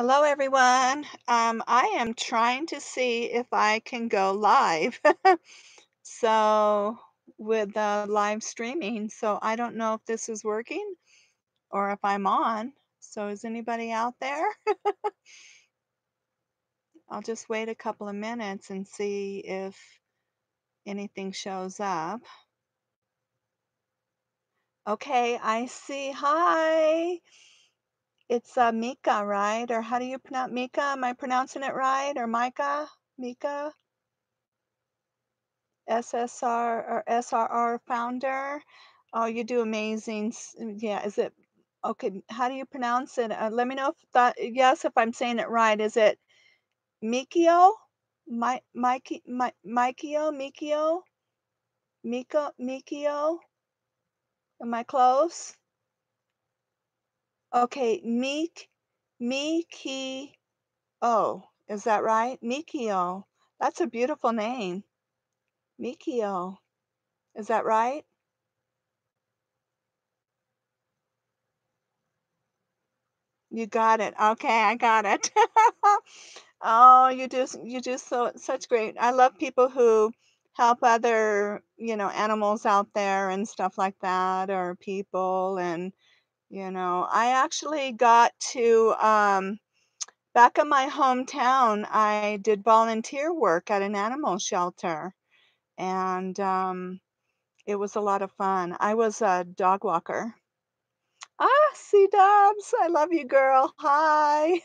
Hello, everyone. I am trying to see if I can go live. So, with live streaming, so I don't know if this is working or if I'm on. So, is anybody out there? I'll just wait a couple of minutes and see if anything shows up. Okay, I see. Hi. It's Mika, right? Or how do you pronounce Mika? Am I pronouncing it right? Or Micah? Mika? SSR or SRR founder. Oh, you do amazing. Yeah, is it okay? How do you pronounce it? Let me know if that, yes, if I'm saying it right. Is it Mikio? Mikio? Mikio? Am I close? Okay, Mikio. Is that right? Mikio. That's a beautiful name. Mikio. Is that right? You got it. Okay, I got it. Oh, you do such great. I love people who help other, animals out there and stuff like that, or people. And, I actually got to back in my hometown, I did volunteer work at an animal shelter, and it was a lot of fun. I was a dog walker. Ah, C Dubs, I love you, girl. Hi.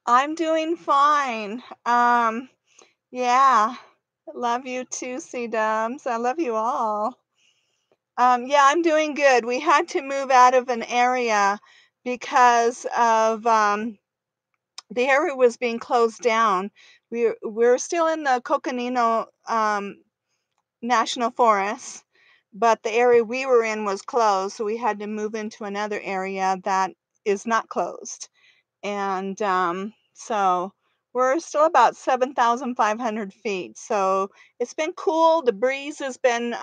I'm doing fine. Yeah, love you too, C Dubs. I love you all. Yeah, I'm doing good. We had to move out of an area because of the area was being closed down. We're still in the Coconino National Forest, but the area we were in was closed, so we had to move into another area that is not closed. And so we're still about 7,500 feet. So it's been cool. The breeze has been,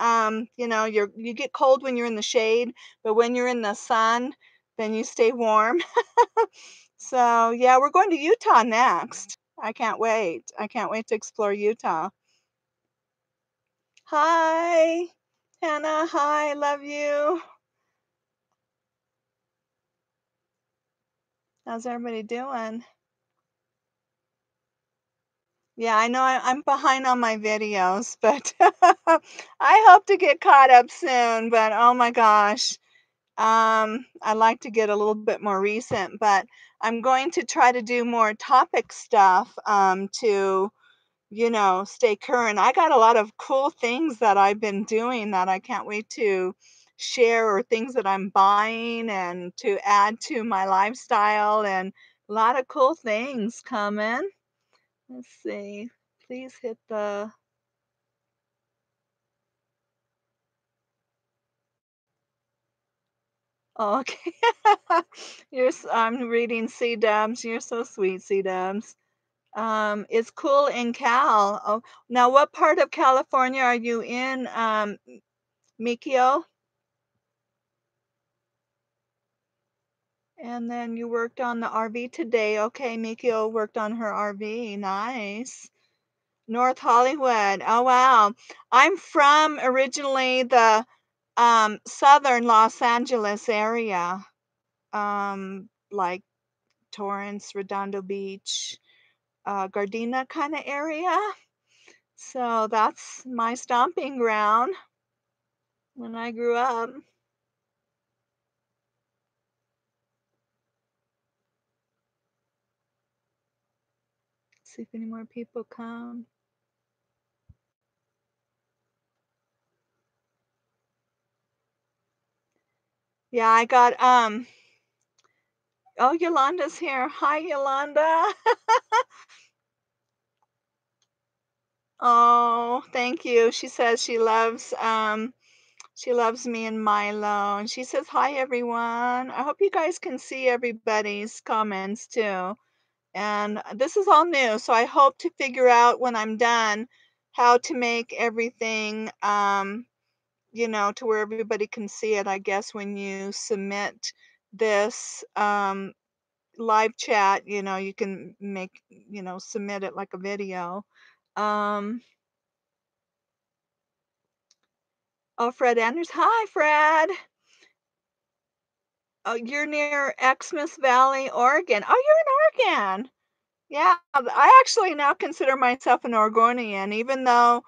you get cold when you're in the shade, but when you're in the sun, then you stay warm. So yeah, we're going to Utah next. I can't wait. I can't wait to explore Utah. Hi, Hannah. Hi, love you. How's everybody doing? Yeah, I know I'm behind on my videos, but I hope to get caught up soon. But oh my gosh, I like to get a little bit more recent, but I'm going to try to do more topic stuff to, stay current. I got a lot of cool things that I've been doing that I can't wait to share, or things that I'm buying and to add to my lifestyle, and a lot of cool things coming. Let's see. Please hit the oh, okay. I'm reading C Dubs. You're so sweet, C Dubs. It's cool in Cal. Oh, now what part of California are you in, Mikio? And then you worked on the RV today. Okay, Mikio worked on her RV. Nice. North Hollywood. Oh, wow. I'm from originally the southern Los Angeles area. Like Torrance, Redondo Beach, Gardena kind of area. So that's my stomping ground when I grew up. See if any more people come. Yeah, I got oh, Yolanda's here. Hi, Yolanda. Oh, thank you. She says she loves me and Milo, and she says hi everyone. I hope you guys can see everybody's comments too. And this is all new, so I hope to figure out when I'm done how to make everything to where everybody can see it, I guess, when you submit this, live chat, you can submit it like a video. Um, oh, Fred Anders. Hi, Fred. Oh, you're near Xmas Valley, Oregon. Oh, you're in Oregon. Yeah, I actually now consider myself an Oregonian, even though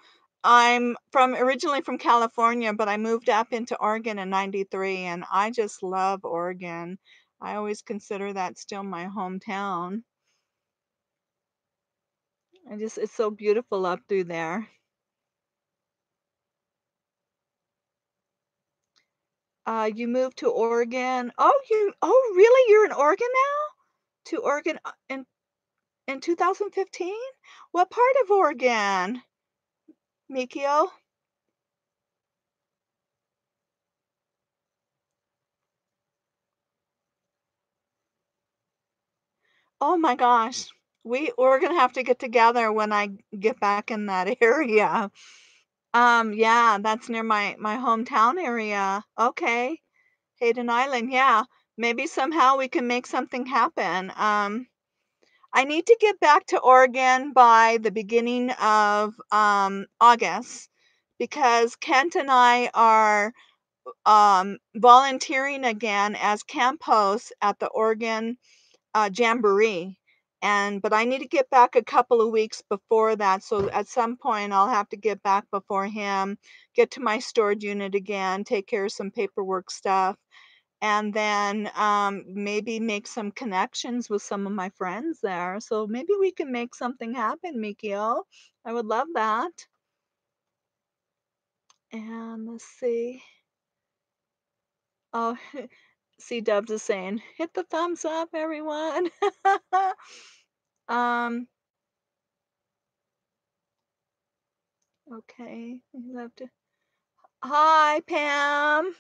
I'm from originally from California, but I moved up into Oregon in '93, and I just love Oregon. I always consider that still my hometown. It's so beautiful up through there. You moved to Oregon. Oh, really? You're in Oregon now? To Oregon in 2015? What part of Oregon, Mikio? Oh my gosh. We're gonna have to get together when I get back in that area. Yeah, that's near my hometown area. Okay. Hayden Island, yeah. Maybe somehow we can make something happen. I need to get back to Oregon by the beginning of August because Kent and I are volunteering again as camp hosts at the Oregon jamboree. But I need to get back a couple of weeks before that. So at some point, I'll have to get back before him, get to my storage unit again, take care of some paperwork stuff, and then maybe make some connections with some of my friends there. So maybe we can make something happen, Mikio. I would love that. And let's see. Oh, C Dubs is saying, hit the thumbs up, everyone. um, okay. We love to. Hi, Pam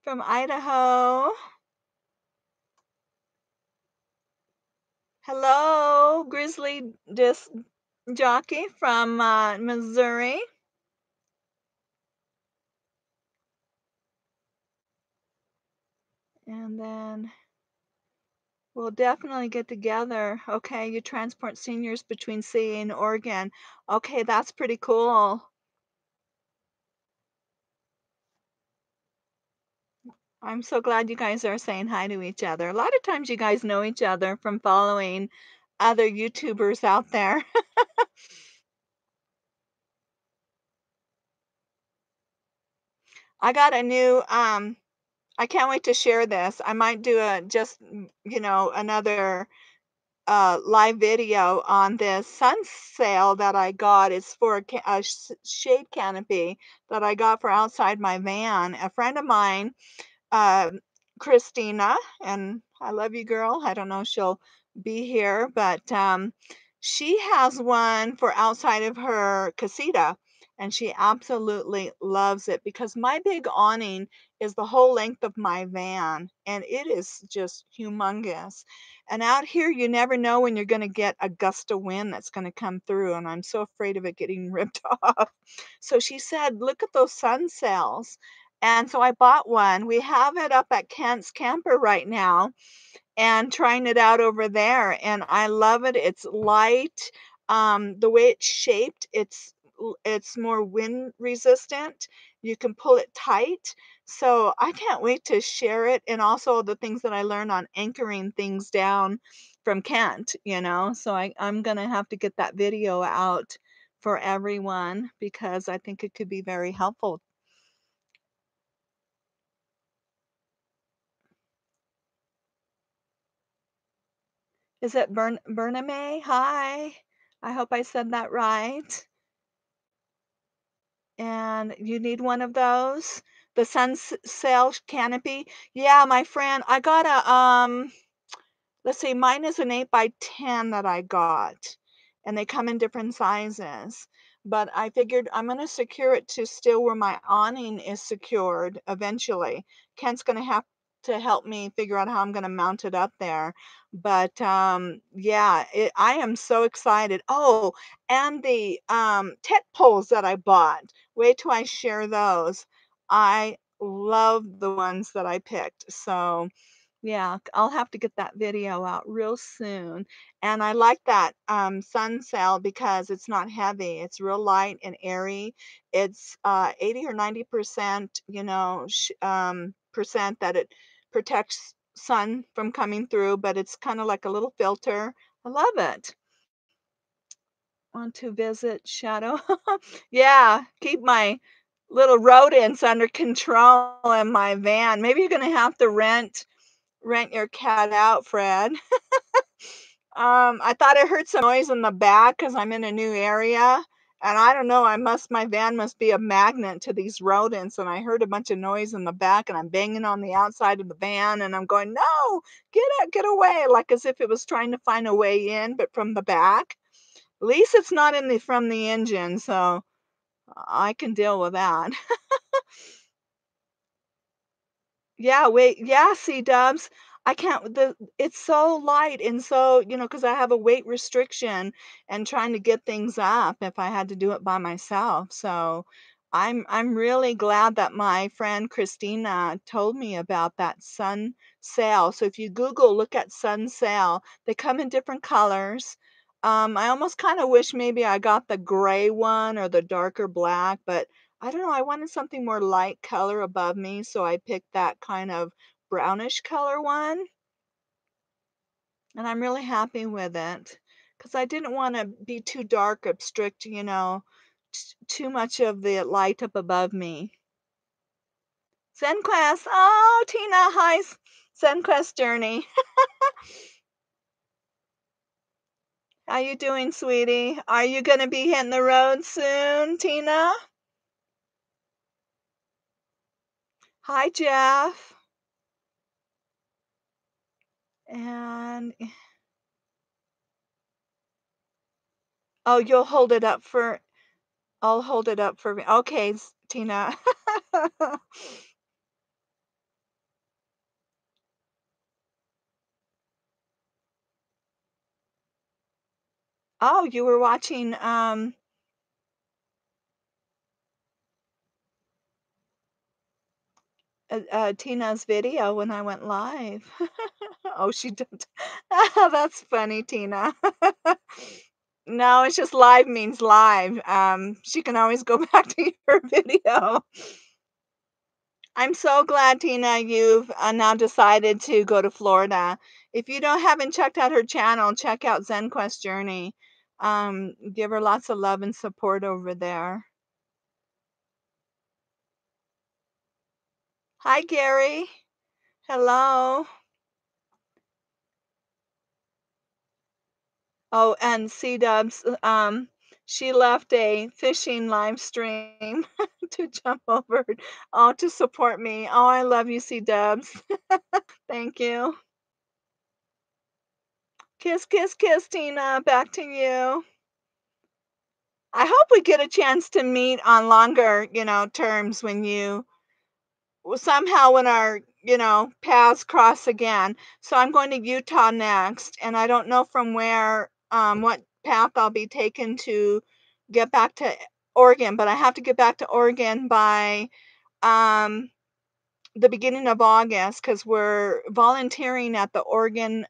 from Idaho. Hello, Grizzly Disc Jockey from Missouri. And then we'll definitely get together. Okay, you transport seniors between CA and Oregon. Okay, that's pretty cool. I'm so glad you guys are saying hi to each other. A lot of times you guys know each other from following other YouTubers out there. I got a new I can't wait to share this. I might do another live video on this sun sail that I got. It's for a shade canopy that I got for outside my van. A friend of mine, uh, Christina, and I love you, girl. I don't know if she'll be here, but she has one for outside of her casita, and she absolutely loves it because my big awning is the whole length of my van, and it is just humongous. And out here, you never know when you're going to get a gust of wind that's going to come through, and I'm so afraid of it getting ripped off. So she said, "Look at those sun sails." And so I bought one. We have it up at Kent's camper right now and trying it out over there, and I love it. It's light. The way it's shaped, it's more wind resistant. You can pull it tight. So I can't wait to share it, and also the things that I learned on anchoring things down from Kent. So I'm gonna have to get that video out for everyone because I think it could be very helpful. Is it Bername? Hi. I hope I said that right. And you need one of those? The sun sail canopy? Yeah, my friend, I got let's see, mine is an 8 by 10 that I got, and they come in different sizes. But I figured I'm going to secure it to still where my awning is secured eventually. Kent's going to have to help me figure out how I'm going to mount it up there. But yeah, I am so excited. Oh, and the tent poles that I bought. Wait till I share those. I love the ones that I picked. So, yeah, I'll have to get that video out real soon. And I like that sun sail because it's not heavy. It's real light and airy. It's 80 or 90%, percent that it protects sun from coming through, but it's kind of like a little filter. I love it. Want to visit Shadow? Yeah, keep my little rodents under control in my van. Maybe you're gonna have to rent your cat out, Fred. I thought I heard some noise in the back because 'cause I'm in a new area, and I don't know, I must my van must be a magnet to these rodents, and I heard a bunch of noise in the back, and I'm banging on the outside of the van, and I'm going, "No, get away," like as if it was trying to find a way in, but from the back. At least it's not in the from the engine, so I can deal with that. Yeah, wait, yeah, C-dubs. I can't it's so light and so, because I have a weight restriction and trying to get things up if I had to do it by myself. So I'm really glad that my friend Christina told me about that sun sail. So if you Google, look at sun sail, they come in different colors. I almost kind of wish maybe I got the gray one or the darker black, but I don't know, I wanted something more light color above me, so I picked that kind of brownish color one, and I'm really happy with it because I didn't wanna be too dark, obstruct, too much of the light up above me. ZenQuest, oh, Tina, hi, ZenQuest Journey. How you doing, sweetie? Are you gonna be hitting the road soon, Tina? Hi, Jeff. And oh, you'll hold it up for I'll hold it up for me. Okay, Tina. Oh, you were watching Tina's video when I went live. Oh, she did. That's funny, Tina. No, it's just live means live. She can always go back to her video. I'm so glad, Tina, you've now decided to go to Florida. If you don't haven't checked out her channel, check out ZenQuest Journey. Give her lots of love and support over there. Hi, Gary. Hello. Oh, and C-dubs, she left a fishing live stream to jump over, oh, to support me. Oh, I love you, C-dubs. Thank you. Kiss, kiss, kiss, Tina. Back to you. I hope we get a chance to meet on longer, terms when you somehow when our, paths cross again. So I'm going to Utah next, and I don't know from where, what path I'll be taken to get back to Oregon, but I have to get back to Oregon by um, the beginning of August because we're volunteering at the Oregon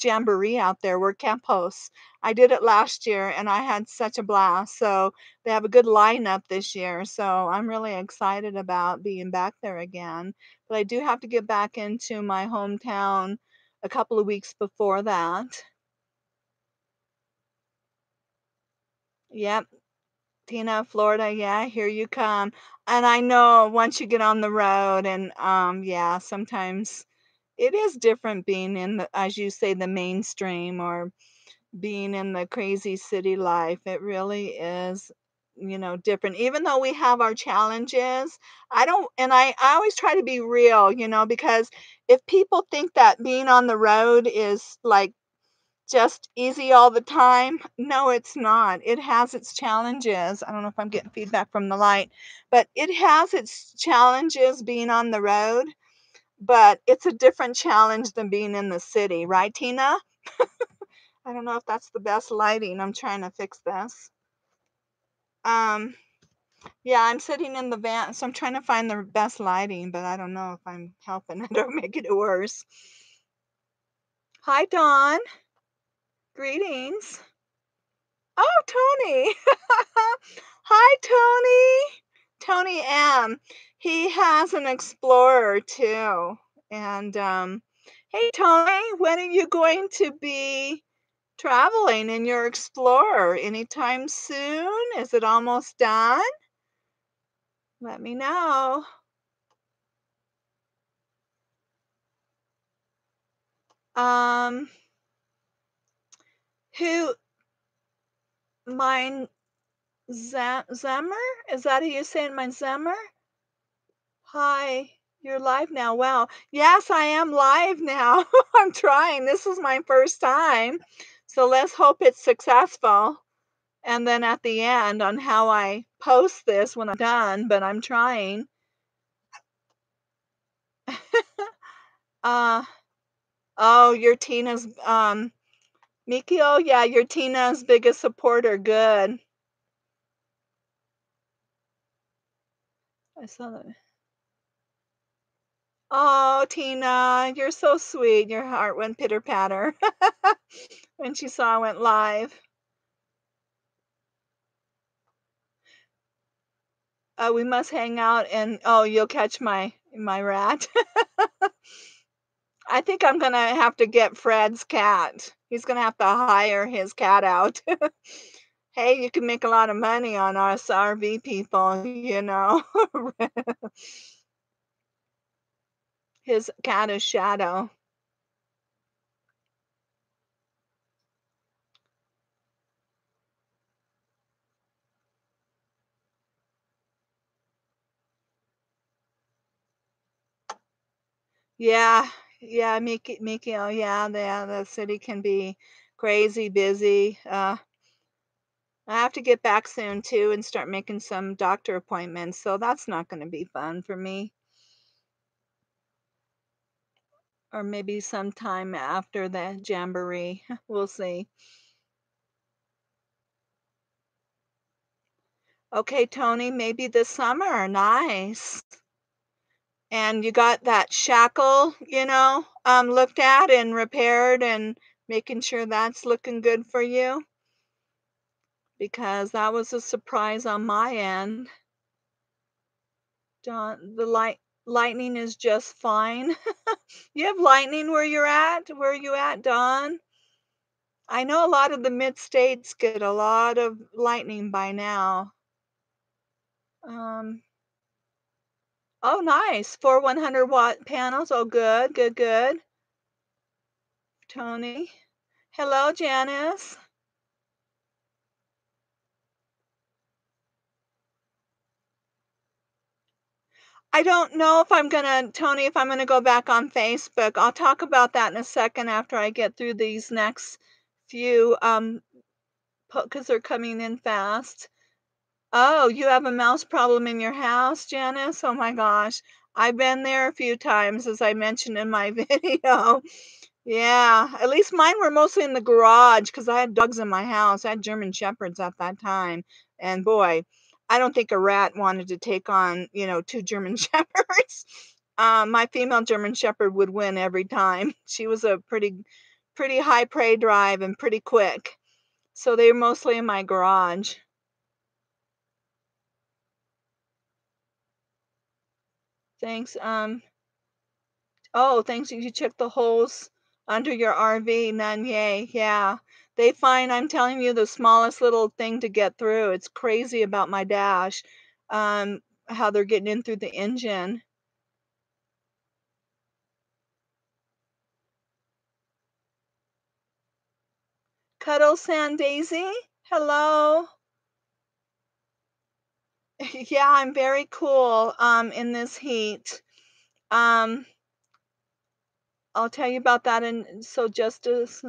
Jamboree out there. We're camp hosts. I did it last year and I had such a blast. So they have a good lineup this year. So I'm really excited about being back there again. But I do have to get back into my hometown a couple of weeks before that. Yep, Tina, Florida, yeah, here you come. And I know once you get on the road and yeah, sometimes it is different being in the, as you say, the mainstream or being in the crazy city life. It really is, different. Even though we have our challenges, I don't, and I always try to be real, because if people think that being on the road is like just easy all the time, no, it's not. It has its challenges. I don't know if I'm getting feedback from the light, but it has its challenges being on the road, but it's a different challenge than being in the city, right, Tina? I don't know if that's the best lighting. I'm trying to fix this. Um, Yeah, I'm sitting in the van, so I'm trying to find the best lighting, but I don't know if I'm helping it or making it worse. Hi, Dawn. Greetings. Oh, Tony. Hi, Tony. Tony M. He has an Explorer too. And hey, Tony, when are you going to be traveling in your Explorer? Anytime soon? Is it almost done? Let me know. Um, who, mine, Zemmer? Is that how you say it, mine Zemmer? Hi, you're live now. Wow. Yes, I am live now. I'm trying. This is my first time. So let's hope it's successful. And then at the end on how I post this when I'm done, but I'm trying. Uh, oh, you're Tina's, Mikio, yeah, you're Tina's biggest supporter. Good. I saw that. Oh, Tina, you're so sweet. Your heart went pitter patter when she saw I went live. We must hang out and oh, you'll catch my rat. I think I'm gonna have to get Fred's cat. He's gonna have to hire his cat out. Hey, you can make a lot of money on us RV people, you know. His cat is Shadow. Yeah, yeah, Miki, oh yeah, the city can be crazy busy. I have to get back soon too and start making some doctor appointments, so that's not going to be fun for me. Or maybe sometime after the jamboree. We'll see. Okay, Tony, maybe this summer. Nice. And you got that shackle, looked at and repaired and making sure that's looking good for you? Because that was a surprise on my end. Dawn, the lightning is just fine. You have lightning where you're at? Where are you at, Dawn? I know a lot of the mid-states get a lot of lightning by now. Um, oh, nice. 4 100-watt panels. Oh, good, good, good. Tony. Hello, Janice. I don't know if I'm gonna, Tony, if I'm gonna go back on Facebook. I'll talk about that in a second after I get through these next few, because they're coming in fast. Oh, you have a mouse problem in your house, Janice? Oh my gosh. I've been there a few times, as I mentioned in my video. Yeah, at least mine were mostly in the garage because I had dogs in my house. I had German Shepherds at that time. And boy, I don't think a rat wanted to take on, two German Shepherds. My female German Shepherd would win every time. She was a pretty high prey drive and pretty quick. So they were mostly in my garage. Thanks. Oh, thanks. You checked the holes under your RV, none, yay. Yeah. They find, I'm telling you, the smallest little thing to get through. It's crazy about my dash, how they're getting in through the engine. Cuddle Sand Daisy, hello. Yeah, I'm very cool in this heat. Um, I'll tell you about that in so just as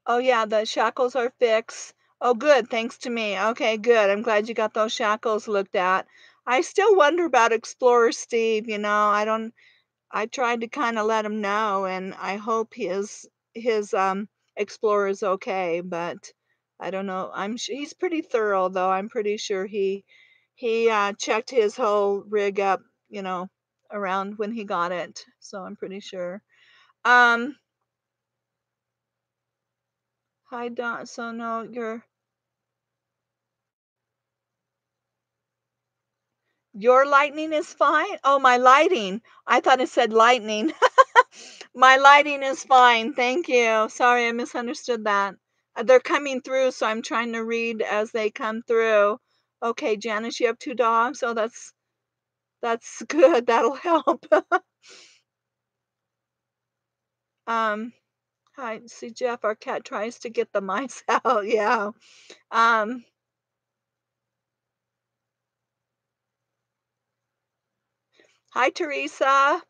oh, yeah, the shackles are fixed. Oh, good, thanks to me. Okay, good. I'm glad you got those shackles looked at. I still wonder about Explorer Steve, I tried to kinda let him know, and I hope his Explorer is okay, but, I don't know. He's pretty thorough though. I'm pretty sure he checked his whole rig up, you know, around when he got it. So I'm pretty sure. Um, Hi Don. So no, your lightning is fine. Oh, my lighting. I thought it said lightning. My lighting is fine. Thank you. Sorry, I misunderstood that. They're coming through, so I'm trying to read as they come through. Okay, Janice, you have 2 dogs? Oh, that's good. That'll help. Um, Hi, see Jeff, our cat tries to get the mice out. Yeah. Um, Hi, Teresa.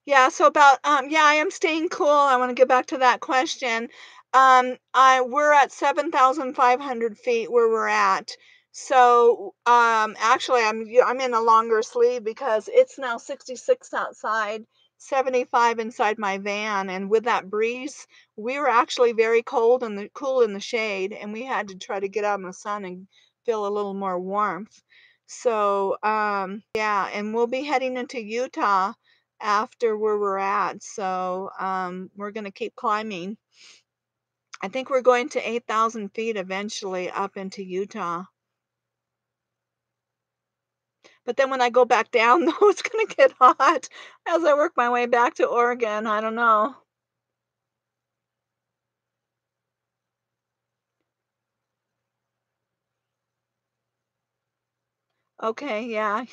Yeah, so about yeah, I am staying cool. I want to get back to that question. I We're at 7,500 feet where we're at. So actually I'm in a longer sleeve because it's now 66 outside, 75 inside my van, and with that breeze, we were actually very cold and cool in the shade, and we had to try to get out in the sun and feel a little more warmth. So yeah, and we'll be heading into Utah after where we're at. So we're going to keep climbing. I think we're going to 8,000 feet eventually up into Utah. But then when I go back down, though, it's going to get hot as I work my way back to Oregon. I don't know. Okay, yeah,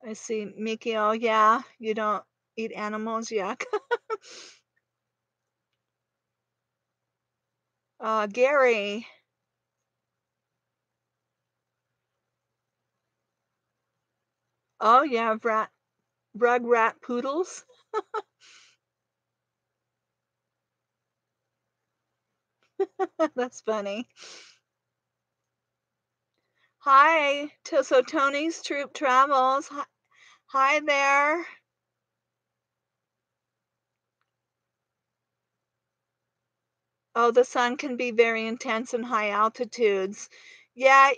I see. Mikio, yeah, you don't eat animals, yuck. Gary, oh yeah, rug rat poodles. That's funny. Hi, so Tony's Troop Travels. Hi there. Oh, the sun can be very intense in high altitudes. Yeah,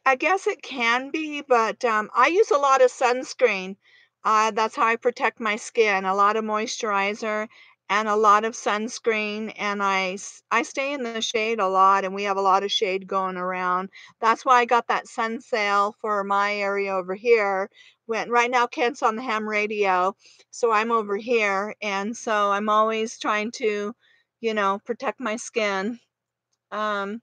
I guess it can be, but I use a lot of sunscreen. That's how I protect my skin. A lot of moisturizer and a lot of sunscreen, and I stay in the shade a lot, and we have a lot of shade going around. That's why I got that sun sail for my area over here. When right now Kent's on the ham radio, so I'm over here, and so I'm always trying to protect my skin. Um,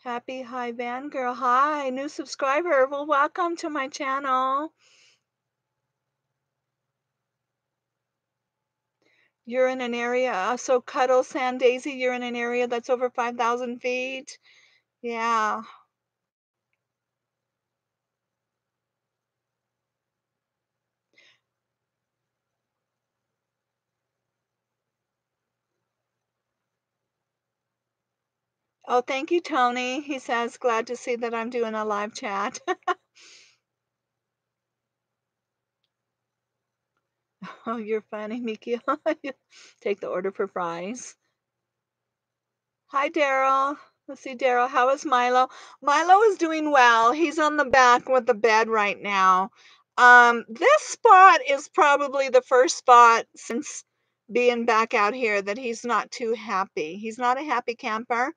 Happy Hi Van Girl. Hi, new subscriber. Well, welcome to my channel. You're in an area, so Cuddle Sand Daisy, you're in an area that's over 5,000 feet. Yeah. Oh, thank you, Tony. He says, glad to see that I'm doing a live chat. Oh, you're funny, Miki. Take the order for fries. Hi, Daryl. Let's see, Daryl. How is Milo? Milo is doing well. He's on the back with the bed right now. This spot is probably the first spot since being back out here that he's not too happy. He's not a happy camper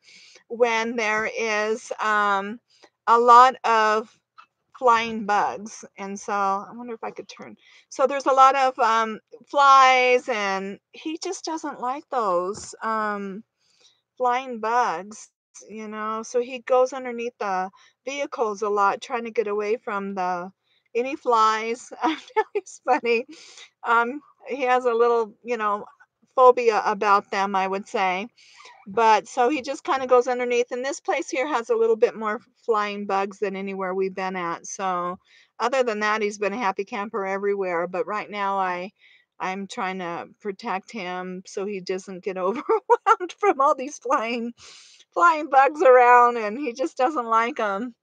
when there is a lot of flying bugs. And so I wonder if I could turn. So there's a lot of flies, and he just doesn't like those. Flying bugs, so he goes underneath the vehicles a lot trying to get away from the any flies. It's funny. He has a little, phobia about them, I would say. But so he just kind of goes underneath, and this place here has a little bit more flying bugs than anywhere we've been at. So other than that, he's been a happy camper everywhere. But right now, I'm trying to protect him so he doesn't get overwhelmed from all these flying bugs around, and he just doesn't like them.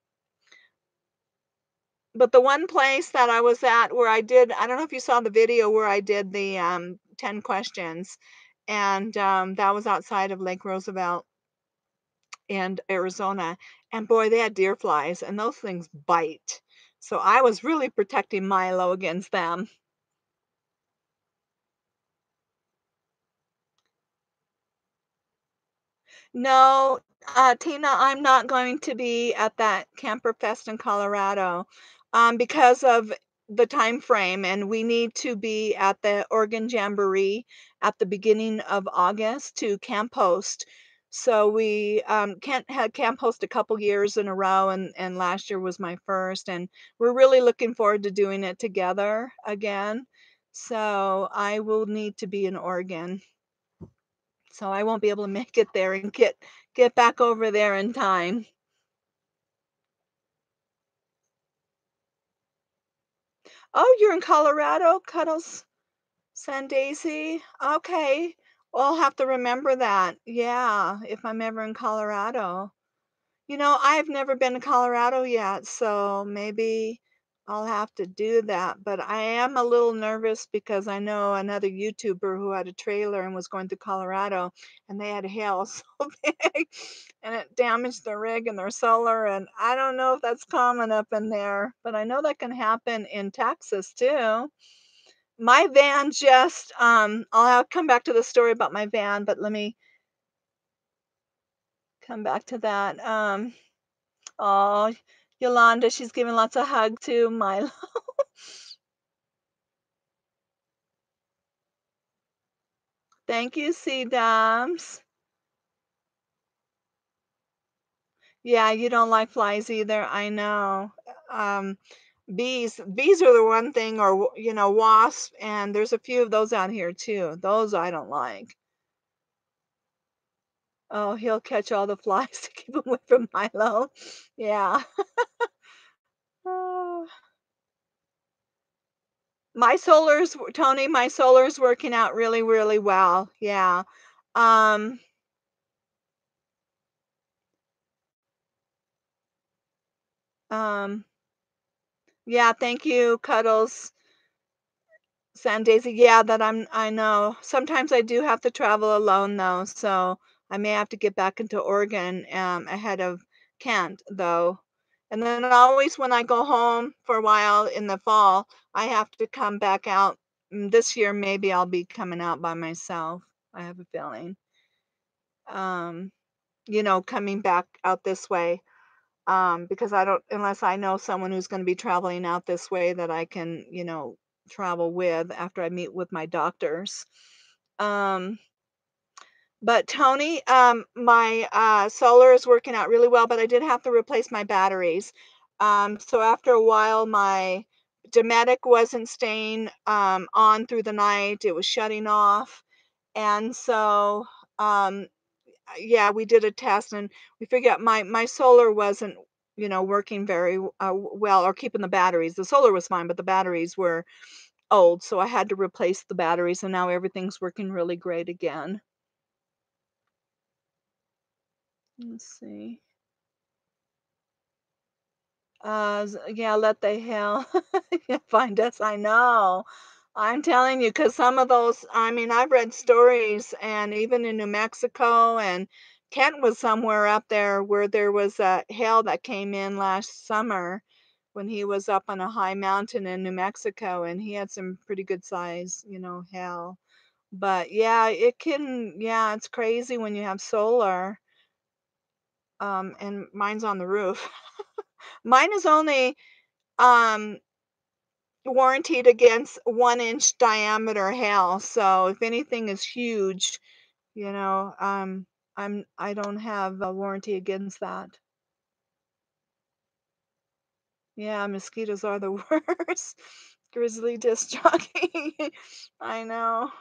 But the one place that I was at where I don't know if you saw the video where I did the, 10 questions, and, that was outside of Lake Roosevelt in Arizona, and boy, they had deer flies, and those things bite. So I was really protecting Milo against them. No, Tina, I'm not going to be at that Camper Fest in Colorado, because of the time frame, and we need to be at the Oregon Jamboree at the beginning of August to camp host. So we, can't had camp host a couple years in a row, and last year was my first, and we're really looking forward to doing it together again. So I will need to be in Oregon. So I won't be able to make it there and get back over there in time. Oh, you're in Colorado, Cuddles San Daisy? Okay. Well, I'll have to remember that. Yeah, if I'm ever in Colorado. I've never been to Colorado yet, so maybe I'll have to do that. But I am a little nervous because I know another YouTuber who had a trailer and was going to Colorado, and they had hail so big, and it damaged their rig and their solar. And I don't know if that's common up in there, but I know that can happen in Texas too. My van just, I'll come back to the story about my van, but let me come back to that. Oh, Yolanda, she's giving lots of hug to Milo. Thank you, C Dubs. Yeah, you don't like flies either. I know. Um, bees are the one thing, or wasps, and there's a few of those out here too. Those I don't like. Oh, he'll catch all the flies to keep away from Milo. Yeah. Oh. Tony, my solar's working out really, really well. Yeah. Um, um, yeah, thank you, Cuddles. San Daisy, yeah, I know. Sometimes I do have to travel alone though, so I may have to get back into Oregon, ahead of Kent though. And then always when I go home for a while in the fall, I have to come back out. This year maybe I'll be coming out by myself. I have a feeling. Um, coming back out this way. Because I don't unless I know someone who's gonna be traveling out this way that I can, travel with after I meet with my doctors. Um, but Tony, my, solar is working out really well, but I did have to replace my batteries. So after a while, my Dometic wasn't staying, on through the night, it was shutting off, and so, um, yeah, we did a test and we figured out my solar wasn't, working very well or keeping the batteries. The solar was fine, but the batteries were old, so I had to replace the batteries, and now everything's working really great again. Let's see. Yeah, let the hell yeah, find us. I know. I'm telling you, because some of those, I mean, I've read stories, and even in New Mexico, and Kent was somewhere up there where there was a hail that came in last summer when he was up on a high mountain in New Mexico, and he had some pretty good size, hail. But yeah, yeah, it's crazy when you have solar, and mine's on the roof. Mine is only, um, warranted against 1-inch diameter hail, so if anything is huge, I don't have a warranty against that. Yeah, mosquitoes are the worst. Grizzly disc jockey. I know.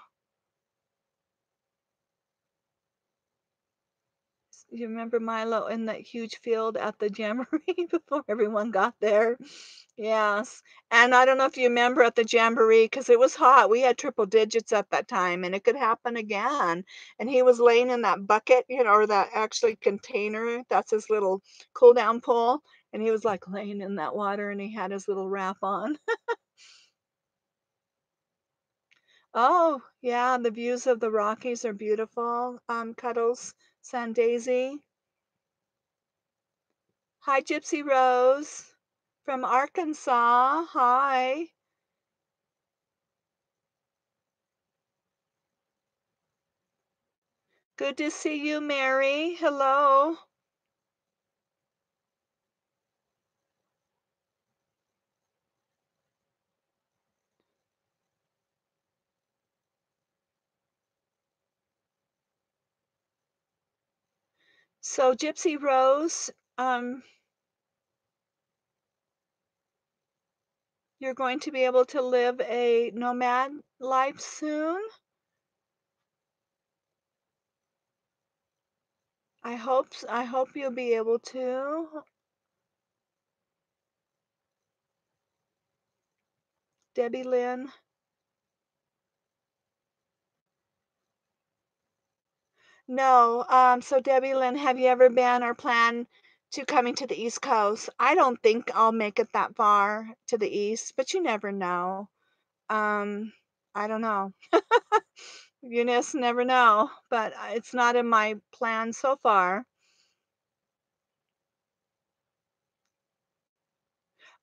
You remember Milo in that huge field at the Jamboree before everyone got there? Yes, and I don't know if you remember at the Jamboree, because it was hot, we had triple digits at that time, and it could happen again, and he was laying in that bucket, or that actually container, that's his little cool down pool, and he was, like, laying in that water, and he had his little wrap on. Oh, yeah, the views of the Rockies are beautiful, Cuddles San Daisy. Hi, Gypsy Rose from Arkansas. Hi. Good to see you, Mary. Hello. So, Gypsy Rose, um, you're going to be able to live a nomad life soon. I hope you'll be able to. Debbie Lynn. No, so Debbie Lynn, have you ever been or plan to coming to the East Coast? I don't think I'll make it that far to the east, but you never know. Um, I don't know. You just never know, but it's not in my plan so far.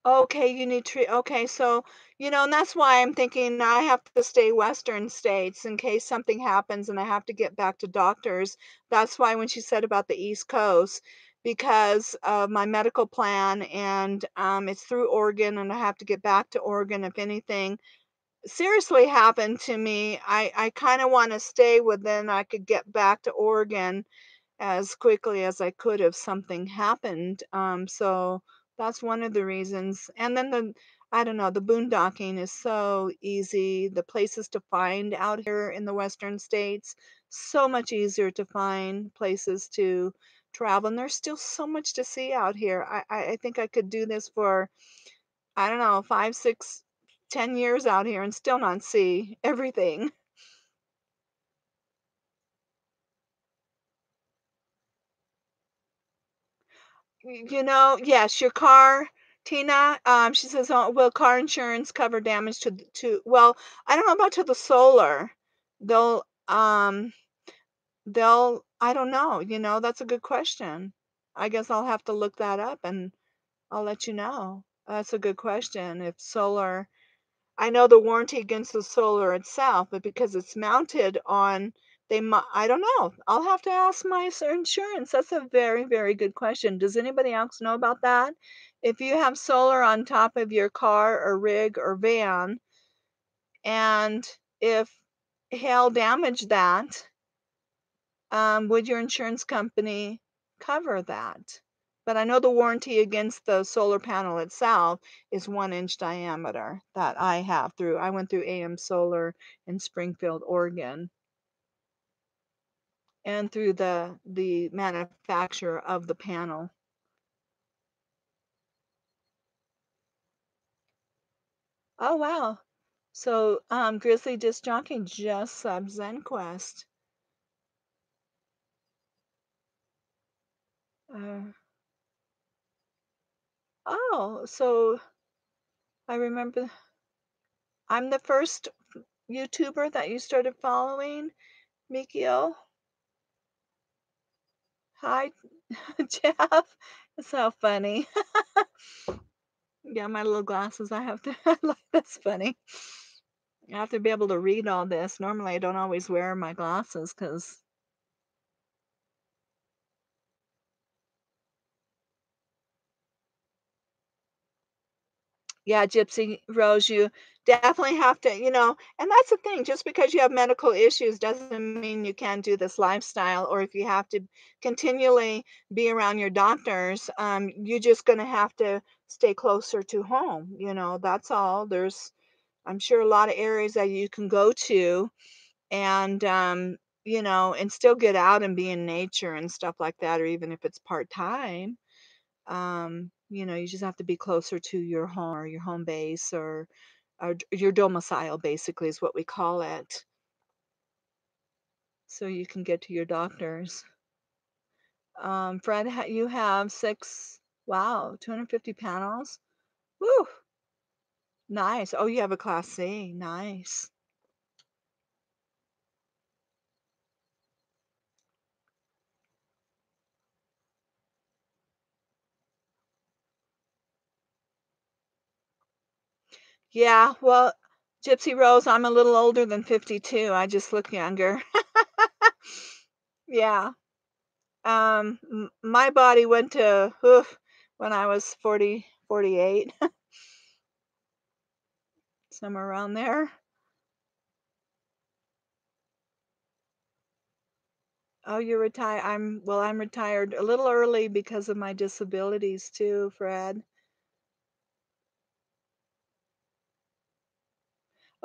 Okay, you need okay, so, and that's why I'm thinking I have to stay Western states in case something happens and I have to get back to doctors. That's why when she said about the East Coast, because of my medical plan and it's through Oregon and I have to get back to Oregon if anything seriously happened to me. I kind of want to stay within I could get back to Oregon as quickly as I could if something happened. So that's one of the reasons. And then I don't know, the boondocking is so easy. The places to find out here in the Western states, so much easier to find places to travel. And there's still so much to see out here. I think I could do this for, I don't know, 5, 6, 10 years out here and still not see everything. Yes, your car, Tina, she says, will car insurance cover damage well, I don't know about to the solar. They'll, I don't know, that's a good question. I guess I'll have to look that up and I'll let you know. That's a good question. If solar I know the warranty against the solar itself, but because it's mounted on I don't know. I'll have to ask my insurance. That's a very, very good question. Does anybody else know about that? If you have solar on top of your car or rig or van, and if hail damaged that, would your insurance company cover that? But I know the warranty against the solar panel itself is 1-inch diameter that I went through AM Solar in Springfield, Oregon, and through the manufacturer of the panel. Oh wow. So Grizzly Disc Jockey just sub ZenQuest. Uh, oh, so I remember I'm the first YouTuber that you started following, Mikio. Hi, Jeff. It's so funny. Yeah, my little glasses. I have to. That's funny. I have to be able to read all this. Normally, I don't always wear my glasses because, yeah, Gypsy Rose, you definitely have to, and that's the thing. Just because you have medical issues doesn't mean you can't do this lifestyle, or if you have to continually be around your doctors, you're just going to have to stay closer to home. That's all. I'm sure a lot of areas that you can go to and and still get out and be in nature and stuff like that, or even if it's part-time. You just have to be closer to your home or your home base or your domicile basically is what we call it, so you can get to your doctors. Fred, you have 6 Wow, 250 panels? Woo, nice. Oh, you have a Class C. Nice. Yeah, well, Gypsy Rose, I'm a little older than 52. I just look younger. Yeah. My body went to oof when I was 40, 48, somewhere around there. Oh, you're retired. I'm retired a little early because of my disabilities too, Fred.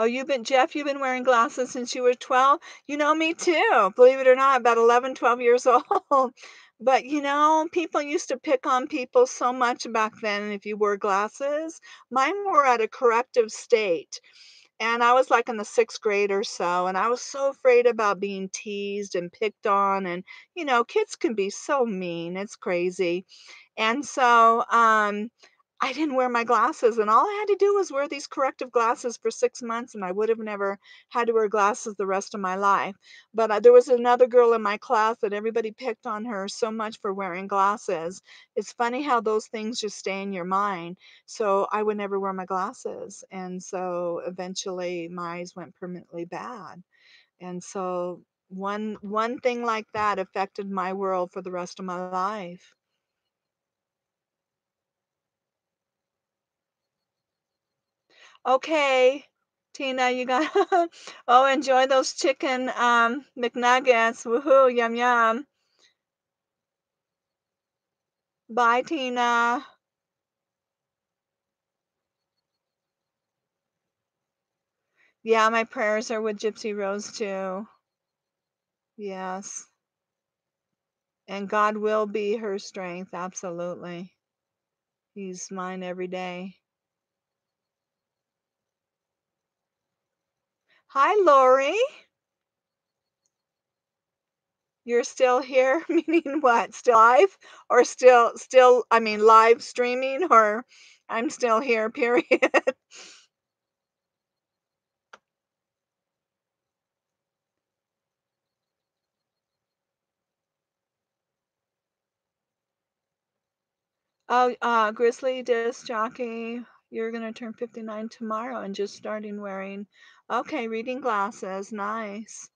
Oh, Jeff, you've been wearing glasses since you were 12? You know, me too. Believe it or not, about 11, 12 years old. But people used to pick on people so much back then if you wore glasses. Mine were at a corrective state. And I was like in the 6th grade or so, and I was so afraid about being teased and picked on. And, kids can be so mean. It's crazy. And so, I didn't wear my glasses, and all I had to do was wear these corrective glasses for 6 months, and I would have never had to wear glasses the rest of my life. But, there was another girl in my class that everybody picked on her so much for wearing glasses. It's funny how those things just stay in your mind. So, I would never wear my glasses, and so eventually my eyes went permanently bad. And so one thing like that affected my world for the rest of my life. Okay, Tina, you got oh, enjoy those chicken, McNuggets. Woohoo, yum, yum. Bye, Tina. Yeah, my prayers are with Gypsy Rose too. Yes. And God will be her strength, absolutely. He's mine every day. Hi, Lori. You're still here? Meaning what? Still live? Or I mean, live streaming, or I'm still here, period. Oh, Grizzly Disc Jockey, you're gonna turn 59 tomorrow and just starting wearing, okay, reading glasses, nice.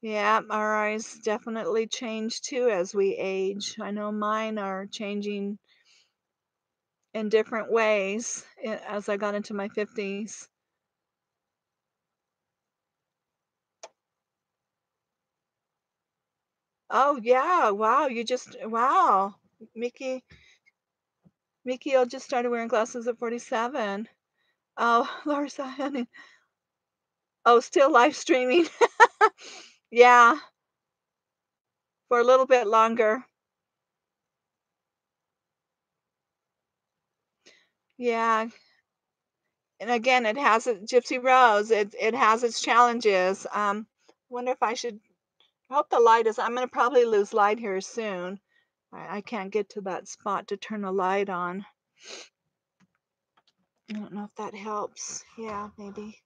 Yeah, our eyes definitely change too as we age. I know mine are changing in different ways as I got into my 50s. Oh yeah, wow, wow. Mickey Mikiel just started wearing glasses at 47. Oh, Larsa, honey. Oh, still live streaming. Yeah, for a little bit longer. Yeah, and again, it has a Gypsy Rose. It has its challenges. Wonder if I should. I hope the light is. I'm gonna probably lose light here soon. I can't get to that spot to turn the light on. I don't know if that helps. Yeah, maybe.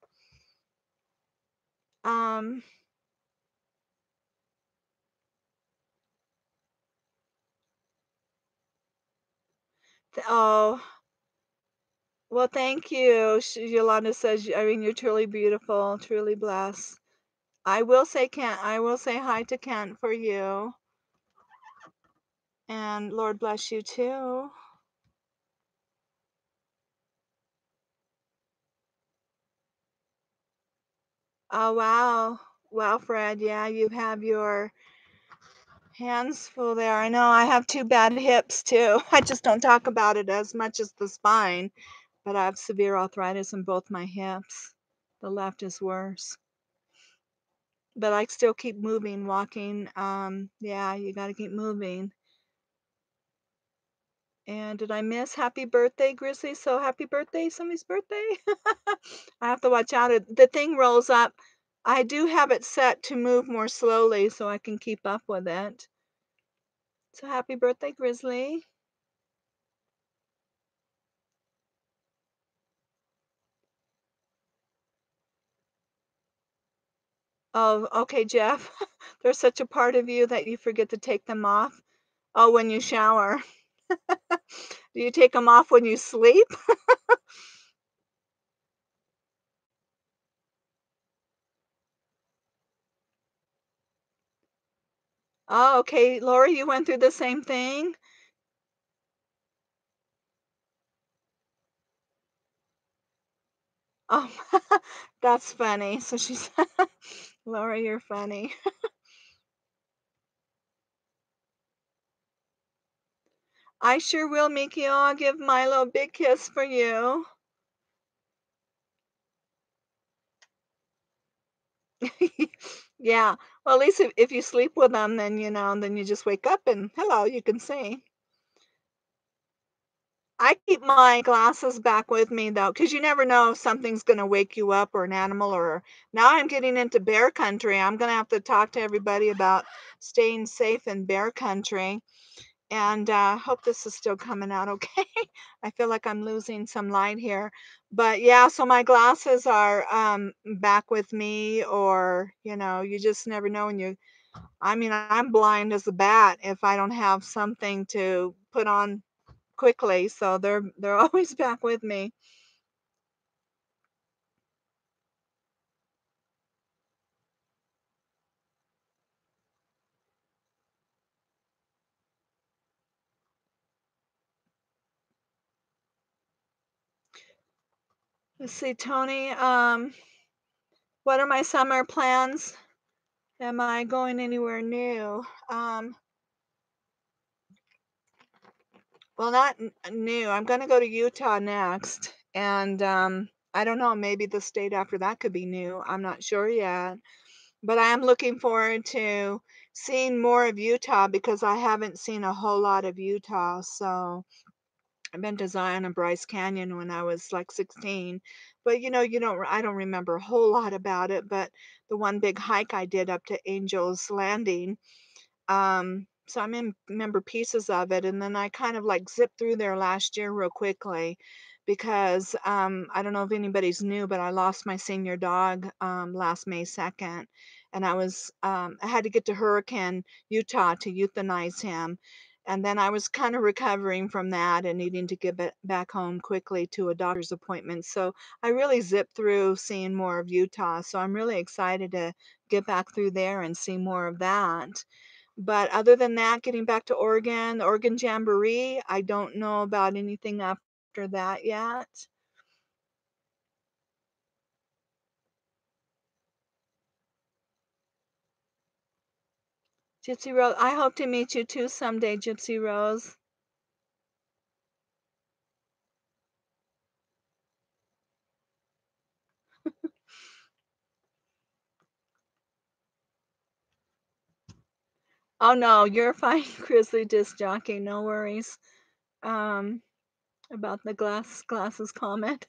Um. Oh, well, thank you. Yolanda says, I mean, you're truly beautiful, truly blessed. I will say hi to Kent for you. And Lord bless you too. Oh, wow. Wow, Fred. Yeah, you have your hands full there. I know I have two bad hips too. I just don't talk about it as much as the spine, but I have severe arthritis in both my hips. The left is worse. But I still keep moving, walking. Yeah, you got to keep moving. And did I miss happy birthday, Grizzly? So happy birthday, somebody's birthday? I have to watch out. The thing rolls up. I do have it set to move more slowly so I can keep up with it. So happy birthday, Grizzly. Oh, okay, Jeff. There's such a part of you that you forget to take them off. Oh, when you shower. Do you take them off when you sleep? Oh, okay. Lori, you went through the same thing? Oh, that's funny. So she's Lori, you're funny. I sure will, Mikio. I'll give Milo a big kiss for you. Yeah. Well, at least if you sleep with them, then, then you just wake up and hello, you can see. I keep my glasses back with me though, because you never know if something's gonna wake you up or an animal or now I'm getting into bear country. I'm gonna have to talk to everybody about staying safe in bear country. And hope this is still coming out okay. I feel like I'm losing some light here. But yeah, so my glasses are back with me, or you just never know when you I mean, I'm blind as a bat if I don't have something to put on quickly, so they're always back with me. Let's see, Tony, what are my summer plans? Am I going anywhere new? Well, not new. I'm gonna go to Utah next, and I don't know. Maybe the state after that could be new. I'm not sure yet, but I am looking forward to seeing more of Utah because I haven't seen a whole lot of Utah. So I've been to Zion and Bryce Canyon when I was like 16, but I don't remember a whole lot about it. But the one big hike I did up to Angel's Landing, so remember pieces of it, and then I kind of like zipped through there last year real quickly because I don't know if anybody's new, but I lost my senior dog last May 2nd, and I had to get to Hurricane, Utah to euthanize him. And then I was kind of recovering from that and needing to get back home quickly to a doctor's appointment. So I really zipped through seeing more of Utah. So I'm really excited to get back through there and see more of that. But other than that, getting back to Oregon, the Oregon Jamboree, I don't know about anything after that yet. Gypsy Rose, I hope to meet you too someday, Gypsy Rose. Oh no, you're fine, Grizzly Disc Jockey. No worries. Um, about the glasses comment.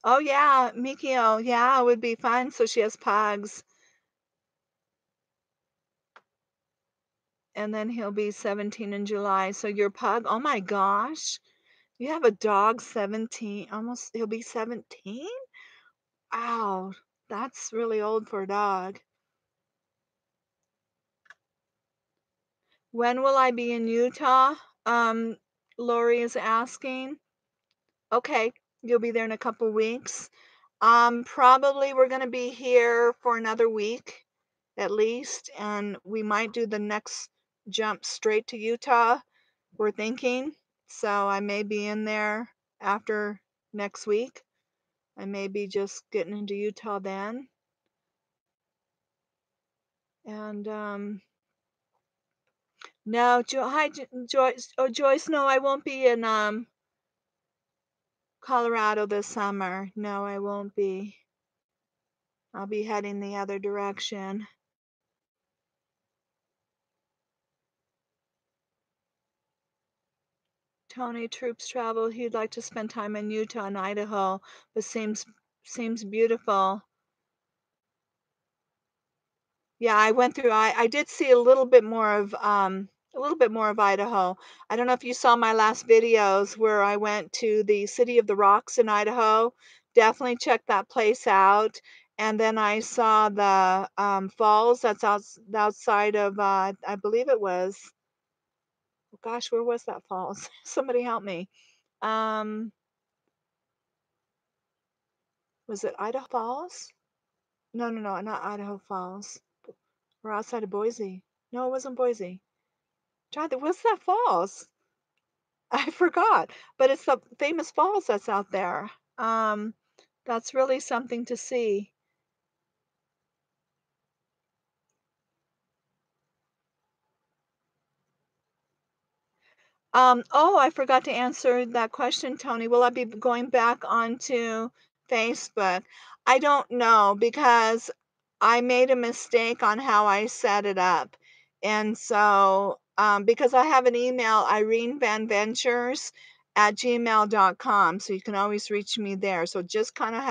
Oh yeah, Mikio, yeah, it would be fun. So she has pugs, and then he'll be 17 in July. So your pug, oh my gosh, you have a dog 17, almost he'll be 17? Wow, that's really old for a dog. When will I be in Utah? Um, Lori is asking. Okay, you'll be there in a couple weeks. Probably we're gonna be here for another week at least, and we might do the next jump straight to Utah, we're thinking. So I may be in there after next week. I may be just getting into Utah then. And no, hi, Joyce. Oh, Joyce, no, I won't be in Colorado this summer. No, I won't be. I'll be heading the other direction. Tony Troops travel. He'd like to spend time in Utah and Idaho, but seems beautiful. Yeah, I went through. I did see a little bit more of A little bit more of Idaho. I don't know if you saw my last videos where I went to the City of the Rocks in Idaho. Definitely check that place out. And then I saw the falls that's outside of, I believe it was, gosh, where was that falls? Somebody help me. Um, was it Idaho Falls? No, no, no, not Idaho Falls. We're outside of Boise. No, it wasn't Boise. Try the what's that falls? I forgot, but it's the famous falls that's out there. Um, that's really something to see. Oh, I forgot to answer that question, Tony. Will I be going back onto Facebook? I don't know because I made a mistake on how I set it up. And so, because I have an email, Irene Van Ventures at gmail.com. So you can always reach me there. So just kind of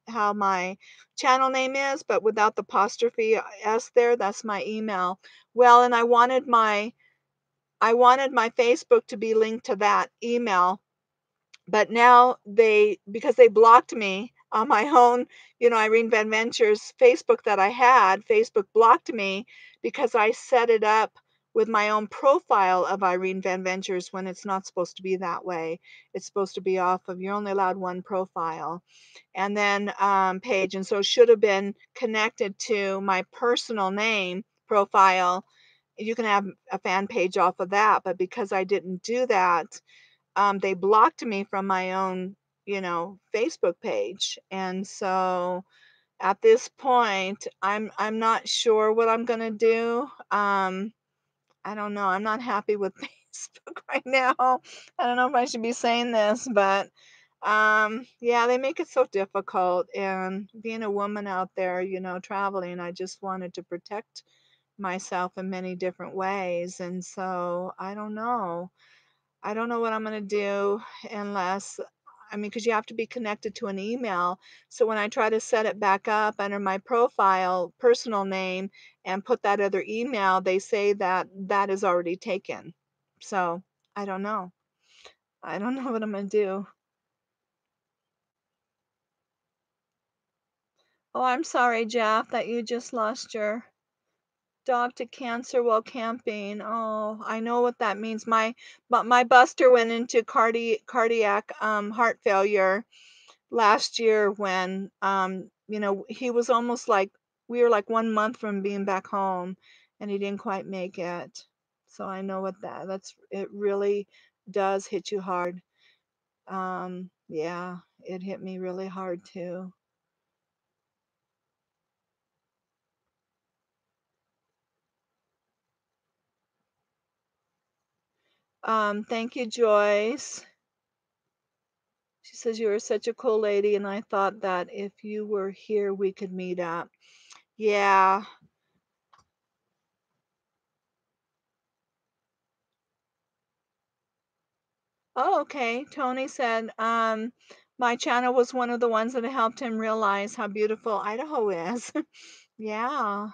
how my channel name is, but without the apostrophe S there, that's my email. Well, and I wanted my Facebook to be linked to that email, but now because they blocked me on my own, Irene Van Ventures Facebook that I had, Facebook blocked me because I set it up with my own profile of Irene Van Ventures when it's not supposed to be that way. It's supposed to be off of, you're only allowed one profile and then page. And so it should have been connected to my personal name profile. You can have a fan page off of that, but because I didn't do that, they blocked me from my own, Facebook page. And so at this point, I'm not sure what I'm gonna do. I don't know. I'm not happy with Facebook right now. I don't know if I should be saying this, but yeah, they make it so difficult. And being a woman out there, traveling, I just wanted to protect myself in many different ways. And so I don't know. I don't know what I'm going to do unless, I mean, because you have to be connected to an email. So when I try to set it back up under my profile, personal name, and put that other email, they say that that is already taken. So I don't know. I don't know what I'm going to do. Oh, I'm sorry, Jeff, that you just lost your dog to cancer while camping. Oh, I know what that means. My Buster went into cardiac heart failure last year when he was almost like we were like 1 month from being back home and he didn't quite make it. So I know what that's it really does hit you hard. Yeah, it hit me really hard too. Thank you, Joyce. She says you are such a cool lady and I thought that if you were here we could meet up. Yeah. Oh, okay. Tony said, my channel was one of the ones that helped him realize how beautiful Idaho is. Yeah.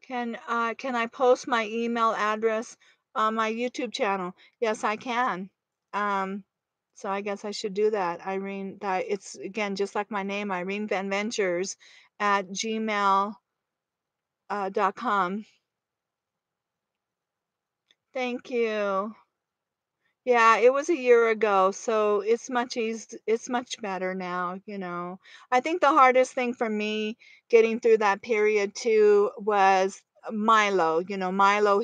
Can I post my email address on my YouTube channel? Yes, I can. Um, so I guess I should do that. Irene, that it's again just like my name, Irene Van Ventures at gmail dot com. Thank you. Yeah, it was a year ago, so it's much better now. I think the hardest thing for me getting through that period too was Milo. Milo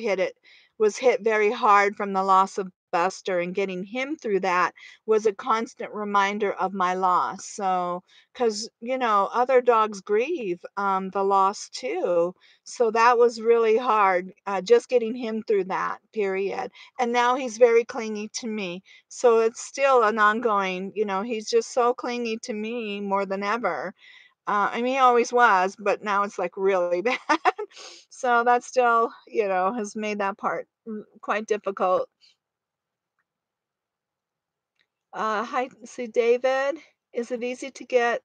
was hit very hard from the loss of Buster, and getting him through that was a constant reminder of my loss. So, because other dogs grieve the loss too. So that was really hard, just getting him through that period, and now he's very clingy to me. So it's still an ongoing, he's just so clingy to me more than ever. I mean, he always was, but now it's like really bad. So that still, has made that part quite difficult. Hi, see David. Is it easy to get?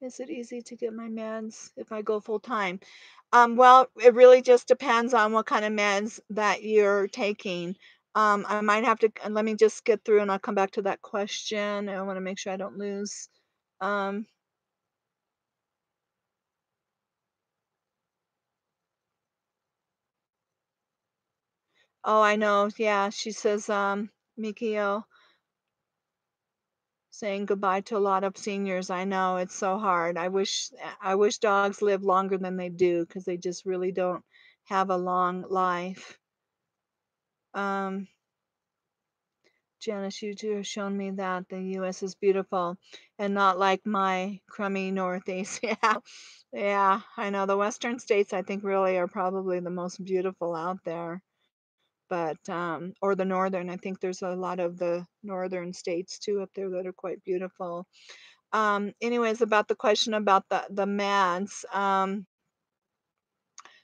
Is it easy to get my meds if I go full time? Well, it really just depends on what kind of meds that you're taking. I might have to let me just get through and I'll come back to that question. I want to make sure I don't lose. Um, oh, I know. Yeah, she says, Mikio saying goodbye to a lot of seniors. I know it's so hard. I wish dogs lived longer than they do because they just really don't have a long life. Um, Janice, you two have shown me that the US is beautiful and not like my crummy Northeast. Yeah. Yeah, I know the Western states I think really are probably the most beautiful out there. But or the northern, I think there's a lot of the northern states too up there that are quite beautiful. Anyways, about the question about the meds.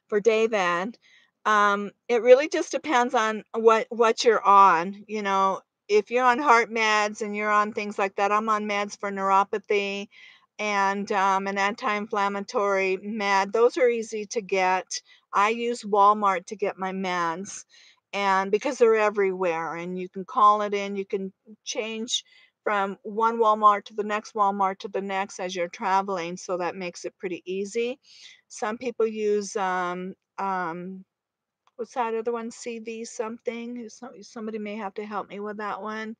For David, it really just depends on what you're on. You know, if you're on heart meds and you're on things like that, I'm on meds for neuropathy and an anti-inflammatory med. Those are easy to get. I use Walmart to get my meds, and because they're everywhere, and you can call it in, you can change from one Walmart to the next Walmart to the next as you're traveling, so that makes it pretty easy. Some people use, what's that other one? CV something? Somebody may have to help me with that one.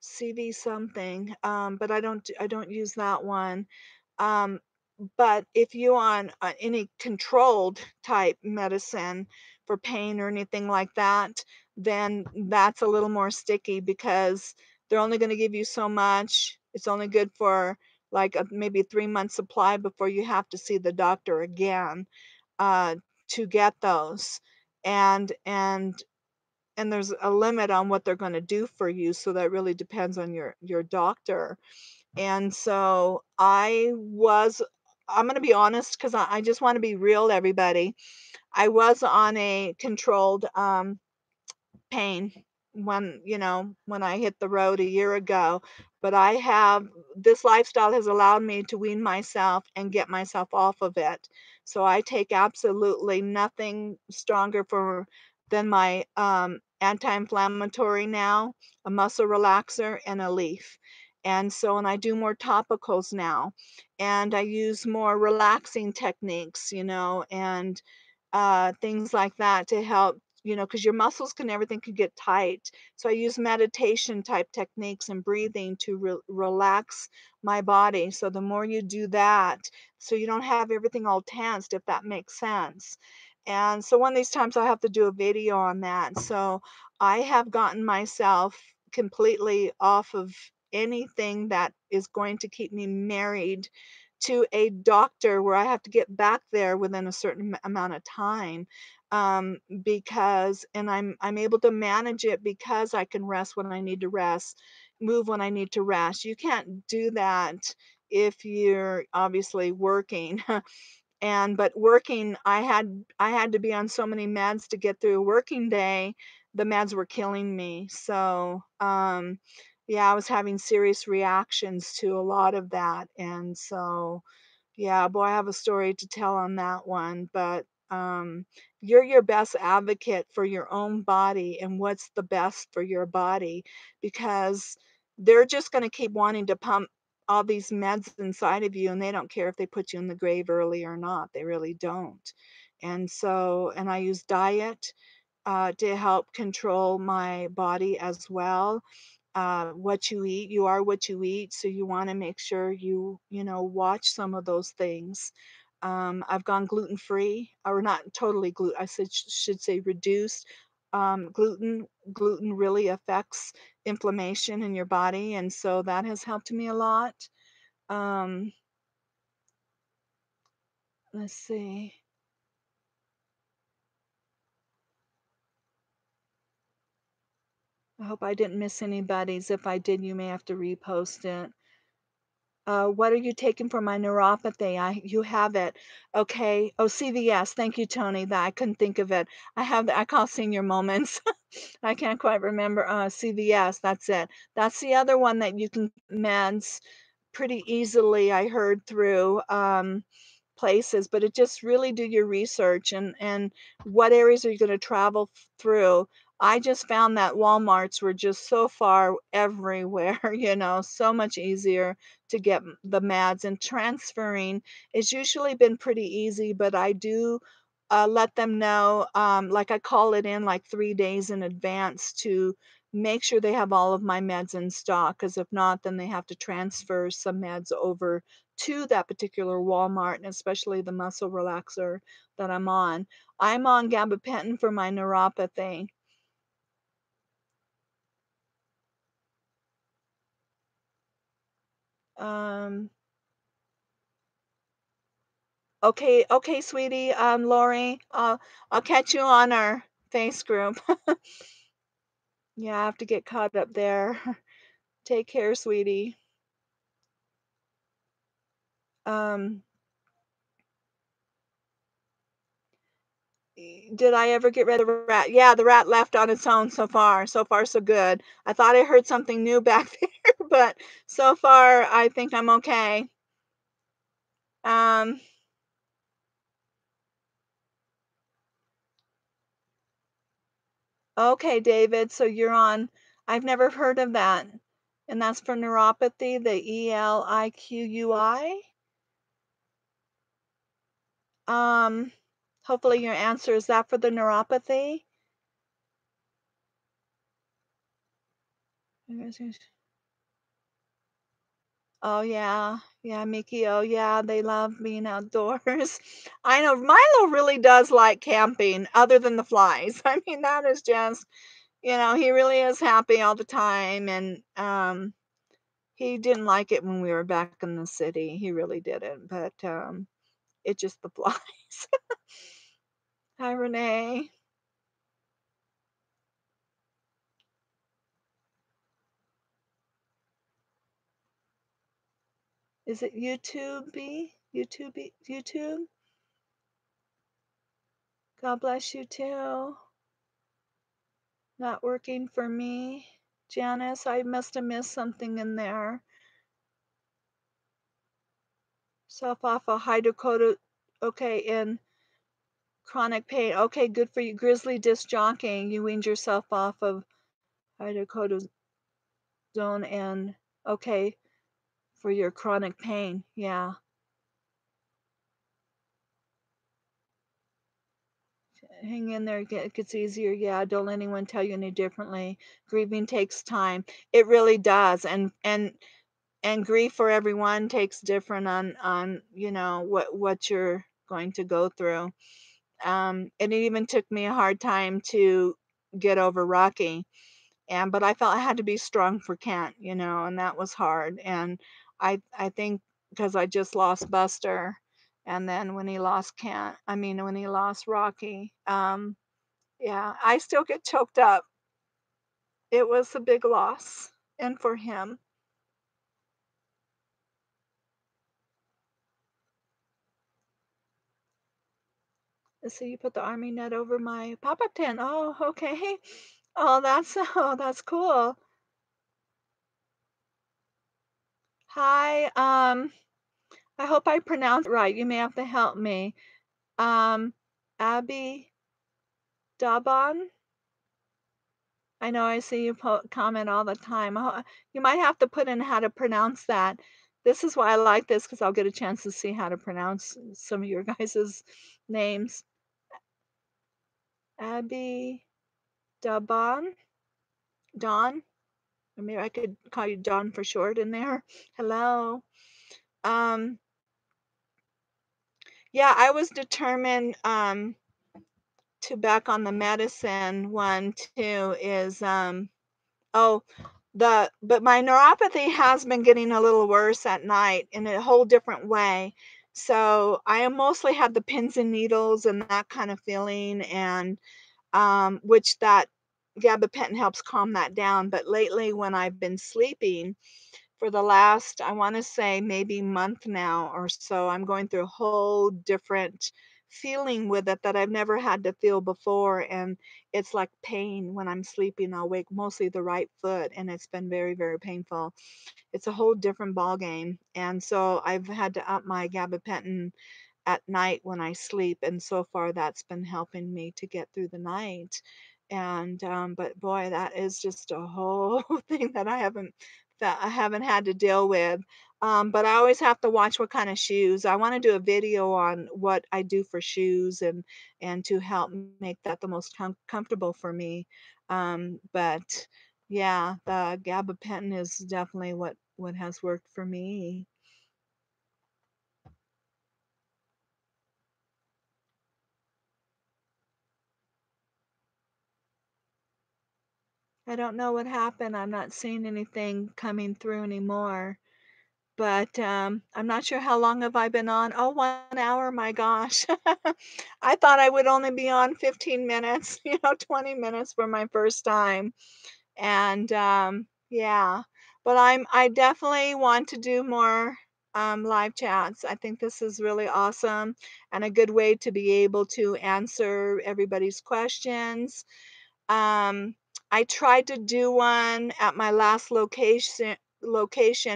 CV something, but I don't use that one. Um, but if you on any controlled type medicine for pain or anything like that, then that's a little more sticky because they're only going to give you so much. It's only good for like maybe a 3 month supply before you have to see the doctor again uh, to get those. And there's a limit on what they're going to do for you, so that really depends on your doctor. And so I'm going to be honest because I just want to be real, everybody. I was on a controlled pain when I hit the road a year ago. But this lifestyle has allowed me to wean myself and get myself off of it. So I take absolutely nothing stronger than my anti-inflammatory now, a muscle relaxer, and a leaf. And I do more topicals now, and I use more relaxing techniques, and things like that to help, because your muscles can everything can get tight. So I use meditation type techniques and breathing to relax my body. So the more you do that, so you don't have everything all tensed, if that makes sense. And so one of these times I'll have to do a video on that. So I have gotten myself completely off of anything that is going to keep me married to a doctor where I have to get back there within a certain amount of time, because and I'm able to manage it because I can rest when I need to rest, move when I need to rest. You can't do that if you're obviously working. And but working, I had to be on so many meds to get through a working day. The meds were killing me. So, yeah, I was having serious reactions to a lot of that. And so, yeah, boy, I have a story to tell on that one. But you're your best advocate for your own body and what's the best for your body, because they're just going to keep wanting to pump all these meds inside of you, and they don't care if they put you in the grave early or not. They really don't. And I use diet to help control my body as well. What you eat, you are what you eat, so you want to make sure you watch some of those things. I've gone gluten free, or not totally gluten. I should say reduced gluten. Gluten really affects inflammation in your body, and so that has helped me a lot. Um, let's see. I hope I didn't miss anybody's. If I did, you may have to repost it. What are you taking for my neuropathy? You have it. Okay. Oh, CVS. Thank you, Tony. That I couldn't think of it. I call senior moments. I can't quite remember. CVS. That's it. That's the other one that you can meds pretty easily, I heard, through, places, but it just really do your research and what areas are you gonna travel through. I just found that Walmarts were just so far everywhere, so much easier to get the meds, and transferring it's usually been pretty easy, but I do let them know, like I call it in like 3 days in advance to make sure they have all of my meds in stock, because if not, then they have to transfer some meds over to that particular Walmart, and especially the muscle relaxer that I'm on. I'm on gabapentin for my neuropathy. Um, okay, okay, sweetie, Lori, I'll catch you on our face group. Yeah, I have to get caught up there. Take care, sweetie. Um, did I ever get rid of the rat? Yeah, the rat left on its own so far. So far, so good. I thought I heard something new back there, but so far, I think I'm okay. Um, okay, David, so you're on. I've never heard of that. And that's for neuropathy, the ELIQUI. Um, hopefully your answer is that for the neuropathy. Oh, yeah. Yeah, Mickey. Oh, yeah, they love being outdoors. I know Milo really does like camping other than the flies. I mean, that is just, he really is happy all the time, and he didn't like it when we were back in the city. He really didn't, but it's just the flies. Hi, Renee. Is it YouTube? YouTube? YouTube? God bless you too. Not working for me. Janice, I must have missed something in there. Self off of hydrocodone. Okay, in chronic pain. Okay, good for you. Grizzly disc jockeying. You weaned yourself off of hydrocodone and okay for your chronic pain. Yeah. Hang in there. It gets easier. Yeah. Don't let anyone tell you any differently. Grieving takes time. It really does. And grief for everyone takes different on what you're going to go through. And it even took me a hard time to get over Rocky, but I felt I had to be strong for Kent, and that was hard. And I think because I just lost Buster, and then when he lost Kent, I mean when he lost Rocky, yeah, I still get choked up. It was a big loss, and for him. So you put the army net over my pop-up tent. Oh, okay. Oh, that's cool. Hi, I hope I pronounced it right. You may have to help me. Um, Abby Daban. I know I see you comment all the time. You might have to put in how to pronounce that. This is why I like this because I'll get a chance to see how to pronounce some of your guys' names. Abby Daban, Dawn. Or maybe I could call you Dawn for short in there. Hello. Um, yeah, I was determined to back on the medicine one too is oh, but my neuropathy has been getting a little worse at night in a whole different way. So I mostly have the pins and needles and that kind of feeling, and which that gabapentin helps calm that down. But lately, when I've been sleeping for the last, I want to say maybe month now or so, I'm going through a whole different feeling with it that I've never had to feel before, and it's like pain when I'm sleeping. I'll wake mostly the right foot, and it's been very, very painful. It's a whole different ball game, and so I've had to up my gabapentin at night when I sleep, and so far that's been helping me to get through the night. And but boy, that is just a whole thing that I haven't had to deal with. But I always have to watch what kind of shoes. I want to do a video on what I do for shoes and to help make that the most comfortable for me. But yeah, the gabapentin is definitely what has worked for me. I don't know what happened. I'm not seeing anything coming through anymore. But, I'm not sure how long have I been on? Oh, 1 hour, my gosh. I thought I would only be on 15 minutes, 20 minutes for my first time. And, yeah. But I definitely want to do more, live chats. I think this is really awesome and a good way to be able to answer everybody's questions. um, I tried to do one at my last location,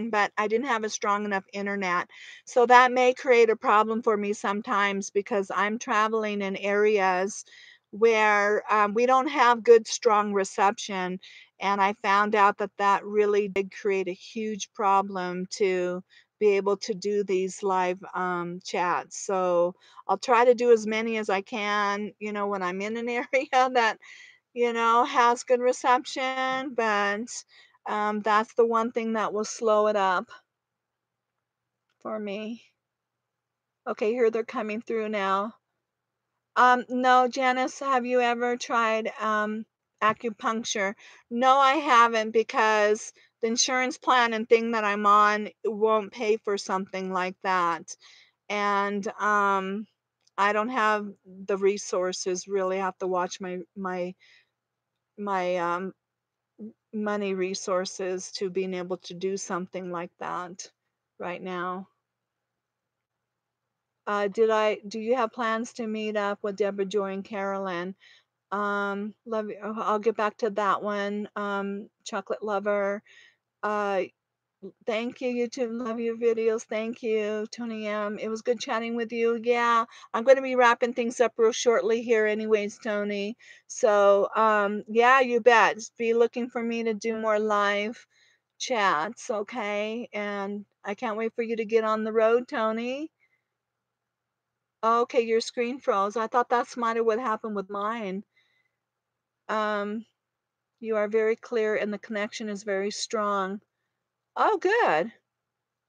but I didn't have a strong enough internet. So that may create a problem for me sometimes because I'm traveling in areas where we don't have good, strong reception. And I found out that that really did create a huge problem to be able to do these live chats. So I'll try to do as many as I can, when I'm in an area that has good reception, but, that's the one thing that will slow it up for me. Okay, here they're coming through now. No, Janice, have you ever tried, acupuncture? No, I haven't because the insurance plan and thing that I'm on won't pay for something like that, and, I don't have the resources, really have to watch my money resources to being able to do something like that right now. Do you have plans to meet up with Deborah Joy and Carolyn? Love you. I'll get back to that one. Chocolate Lover. Uh, Thank you, YouTube. Love your videos. Thank you, Tony M. It was good chatting with you. Yeah, I'm going to be wrapping things up real shortly here, anyways, Tony. So, yeah, you bet. Just be looking for me to do more live chats, okay? And I can't wait for you to get on the road, Tony. Okay, your screen froze. I thought that's might have what happened with mine. Um, you are very clear and the connection is very strong. Oh, good.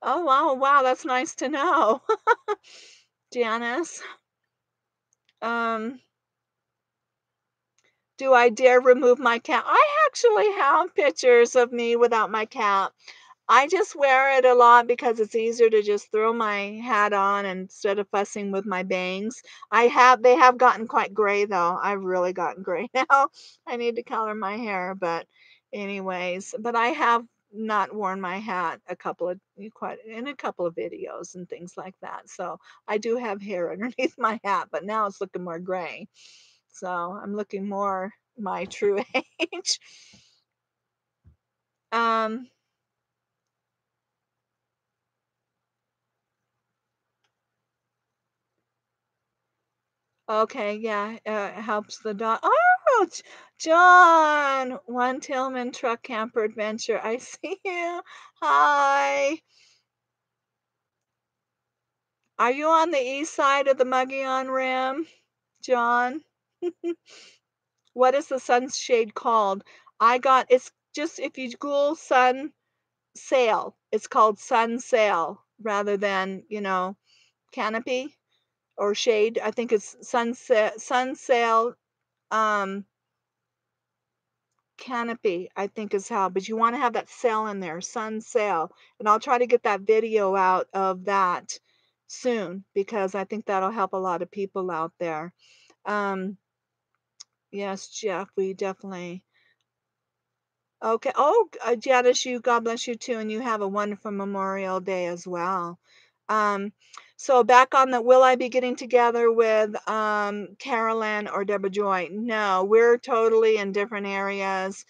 Oh, wow, wow, that's nice to know. Janice, um, do I dare remove my cap? I actually have pictures of me without my cap. I just wear it a lot because it's easier to just throw my hat on instead of fussing with my bangs. They have gotten quite gray though. I've really gotten gray now. I need to color my hair, but anyways, but I have not worn my hat quite in a couple of videos and things like that. So I do have hair underneath my hat, but now it's looking more gray. So I'm looking more my true age. Um, Okay, yeah, it helps the dog. Oh, John, One Tillman Truck Camper Adventure. I see you. Hi. Are you on the east side of the Mogollon Rim, John? What is the sunshade called? It's just if you Google sun sail, it's called sun sail rather than, canopy or shade. I think it's sun sail. Um, Canopy, I think is how, but you wanna have that sail in there, sun sail, and I'll try to get that video out of that soon because I think that'll help a lot of people out there. Um, yes, Jeff, we definitely Okay. Oh, Janice, God bless you too, and you have a wonderful Memorial Day as well. Um, So back on the will I be getting together with, Carolyn or Deborah Joy? No, we're totally in different areas,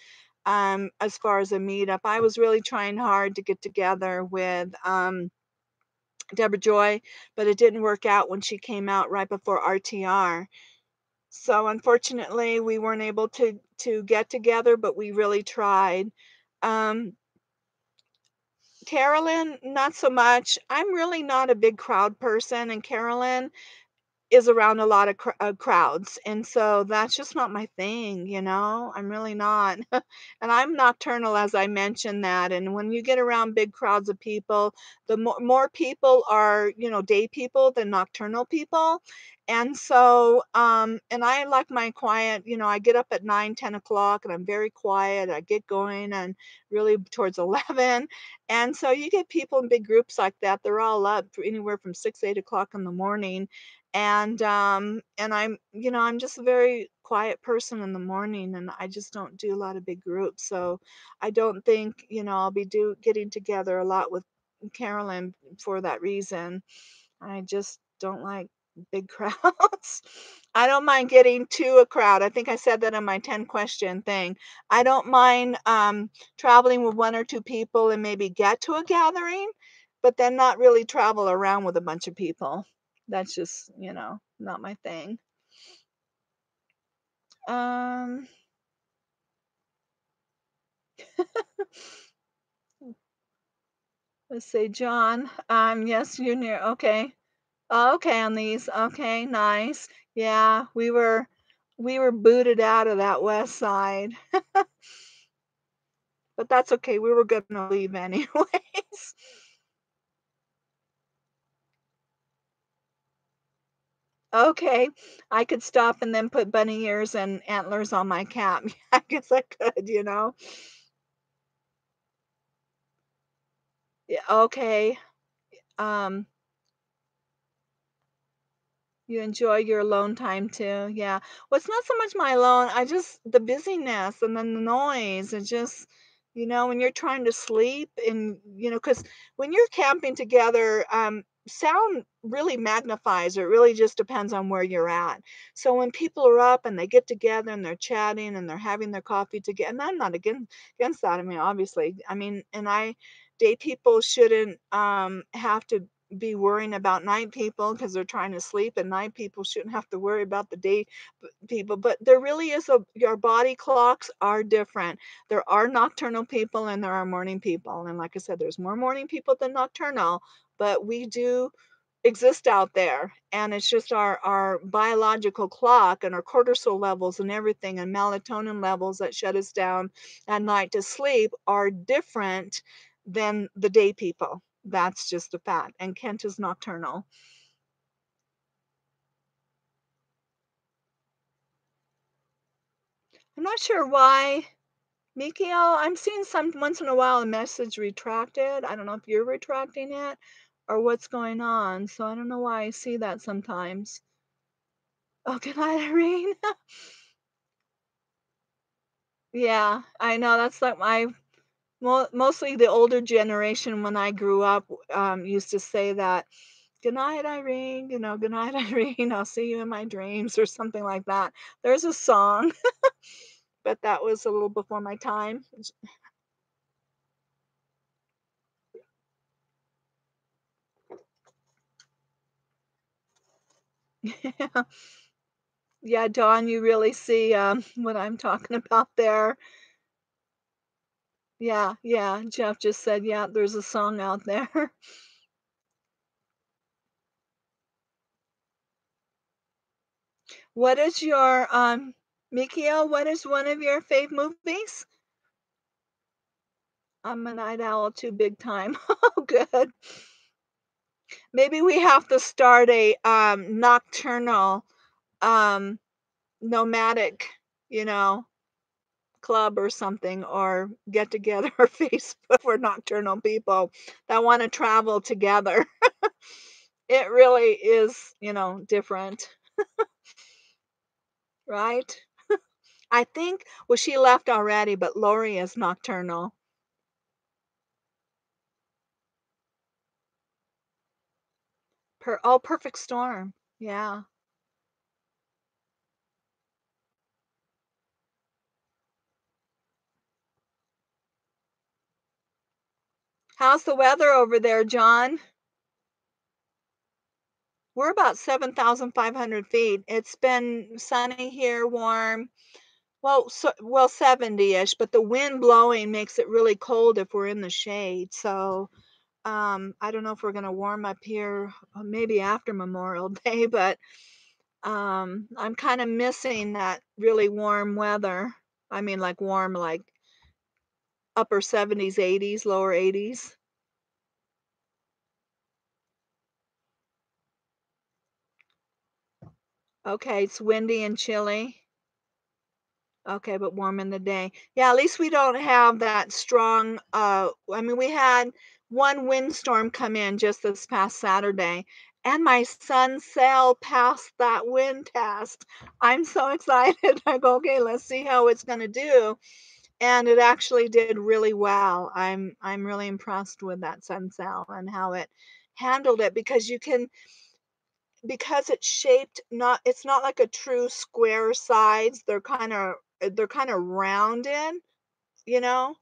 as far as a meetup. I was really trying hard to get together with, Deborah Joy, but it didn't work out when she came out right before RTR. So unfortunately, we weren't able to get together, but we really tried. Um, Carolyn, not so much. I'm really not a big crowd person, and Carolyn is around a lot of crowds, and so that's just not my thing, you know? I'm really not. And I'm nocturnal, as I mentioned that, and when you get around big crowds of people, the more people are, day people than nocturnal people, and so, and I like my quiet, I get up at 9, 10 o'clock, and I'm very quiet. I get going and really towards 11, and so you get people in big groups like that, they're all up for anywhere from 6, 8 o'clock in the morning, and I'm just a very quiet person in the morning, and I just don't do a lot of big groups. So I don't think, I'll be getting together a lot with Carolyn for that reason. I just don't like big crowds. I don't mind getting to a crowd. I think I said that in my 10 question thing. I don't mind traveling with one or two people and maybe get to a gathering, but then not really travel around with a bunch of people. That's just, not my thing. Um, let's say John. Yes, Junior. Okay. Oh, okay, on these. Okay, nice. Yeah, we were booted out of that west side, but that's okay. We were gonna leave anyways. Okay, I could stop and then put bunny ears and antlers on my cap. I guess I could. Yeah, okay. Um, You enjoy your alone time too, yeah. Well, it's not so much my alone, I just the busyness and then the noise, and just, when you're trying to sleep and, because when you're camping together, sound really magnifies, or it really just depends on where you're at. So when people are up and they get together and they're chatting and they're having their coffee together, and I'm not against that, I mean, obviously, I mean, and day people shouldn't, have to be worrying about night people because they're trying to sleep, and night people shouldn't have to worry about the day people. But there really is your body clocks are different. There are nocturnal people and there are morning people. And like I said, there's more morning people than nocturnal, but we do exist out there, and it's just our biological clock and our cortisol levels and everything, and melatonin levels that shut us down at night to sleep are different than the day people. That's just a fact, and Kent is nocturnal. I'm not sure why. Mikio, I'm seeing some once in a while a message retracted. I don't know if you're retracting it or what's going on, so I don't know why I see that sometimes. Oh, good night, Irene. Yeah, I know, that's like my mostly the older generation when I grew up, used to say that, "Good night, Irene," "Good night, Irene, I'll see you in my dreams," or something like that. There's a song, but that was a little before my time. Yeah. Yeah, Dawn, you really see, what I'm talking about there. Yeah, yeah, Jeff just said, "Yeah, there's a song out there." What is your, Mikio, what is one of your fave movies? I'm a night owl too, big time. Oh, good. Maybe we have to start a, nocturnal, um, nomadic, you know, club or something, or get together or Facebook for nocturnal people that wanna travel together. It really is, different, right? I think well, she left already, but Lori is nocturnal. Perfect storm. Yeah. How's the weather over there, John? We're about 7,500 feet. It's been sunny here, warm. Well, 70-ish, but the wind blowing makes it really cold if we're in the shade. So, I don't know if we're gonna warm up here, maybe after Memorial Day, but I'm kind of missing that really warm weather. I mean, like warm, like upper 70s, 80s, lower 80s. Okay, it's windy and chilly. Okay, but warm in the day. Yeah, at least we don't have that strong, I mean, we had one windstorm come in just this past Saturday, and my son sailed past that wind test. I'm so excited. I go, okay, let's see how it's gonna do. And it actually did really well. I'm really impressed with that sun sail and how it handled it because it's shaped not it's not like a true square sides. They're kind of rounded, you know?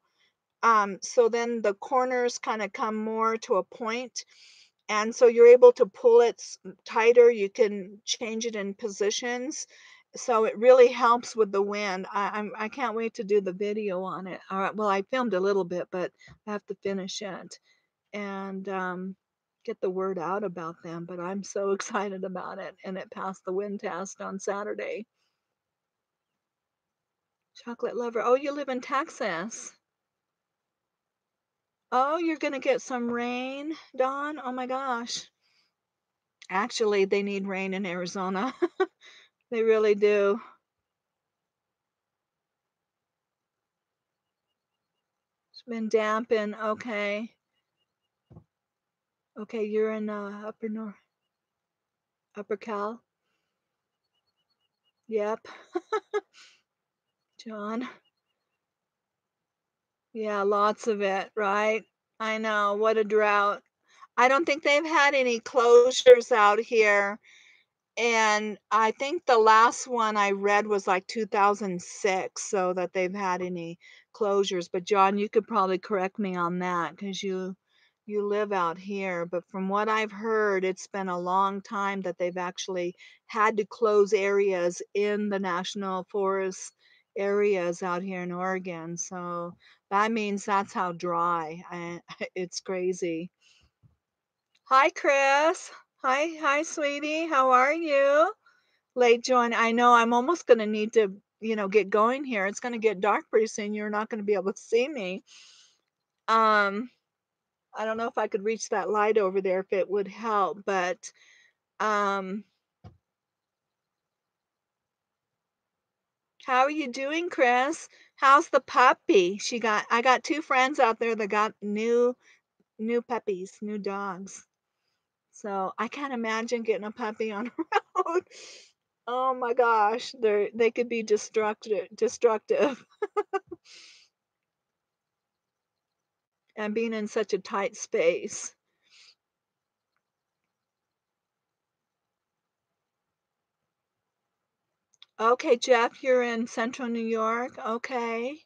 So then the corners kind of come more to a point, and so you're able to pull it tighter. You can change it in positions. So it really helps with the wind. I can't wait to do the video on it. All right, well, I filmed a little bit, but I have to finish it and get the word out about them. But I'm so excited about it, and it passed the wind test on Saturday. Chocolate lover. Oh, you live in Texas. Oh, you're gonna get some rain, Dawn? Oh my gosh. Actually, they need rain in Arizona. They really do. It's been dampened. Okay. Okay, you're in Upper Cal. Yep. John. Yeah, lots of it, right? I know. What a drought. I don't think they've had any closures out here. And I think the last one I read was like 2006, so that they've had any closures. But John, you could probably correct me on that because you live out here. But from what I've heard, it's been a long time that they've actually had to close areas in the national forest areas out here in Oregon. So that means that's how dry. It's crazy. Hi, Chris. Hi, sweetie. How are you? Late join. I know I'm almost gonna need to, get going here. It's gonna get dark pretty soon. You're not gonna be able to see me. Um, I don't know if I could reach that light over there if it would help, but um, how are you doing, Chris? How's the puppy? I got two friends out there that got new puppies, new dogs. So I can't imagine getting a puppy on the road. Oh my gosh, they could be destructive and being in such a tight space. Okay, Jeff, you're in Central New York. Okay.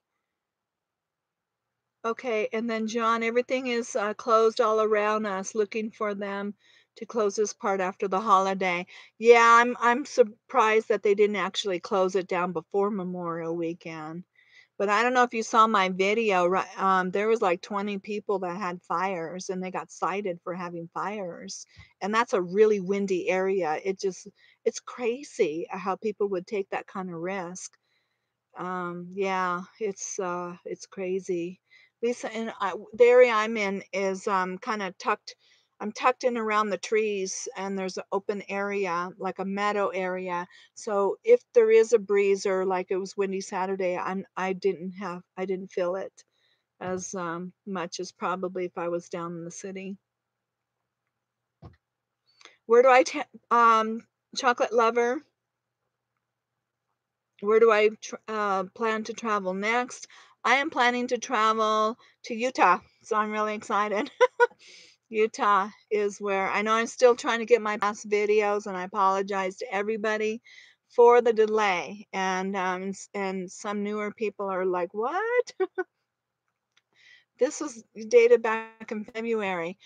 Okay, and then John, everything is closed all around us, looking for them to close this part after the holiday. Yeah, I'm surprised that they didn't actually close it down before Memorial Weekend. But I don't know if you saw my video, right? There was like 20 people that had fires and they got cited for having fires. And that's a really windy area. It's crazy how people would take that kind of risk. Yeah, it's crazy. Lisa, and the area I'm in is kind of tucked. I'm tucked in around the trees, and there's an open area, like a meadow area. So if there is a breeze or like it was windy Saturday, I didn't feel it as much as probably if I was down in the city. Where do chocolate lover? Where do I plan to travel next? I am planning to travel to Utah, so I'm really excited. Utah is where I know I'm still trying to get my past videos, and I apologize to everybody for the delay. And some newer people are like, "What?" This was dated back in February.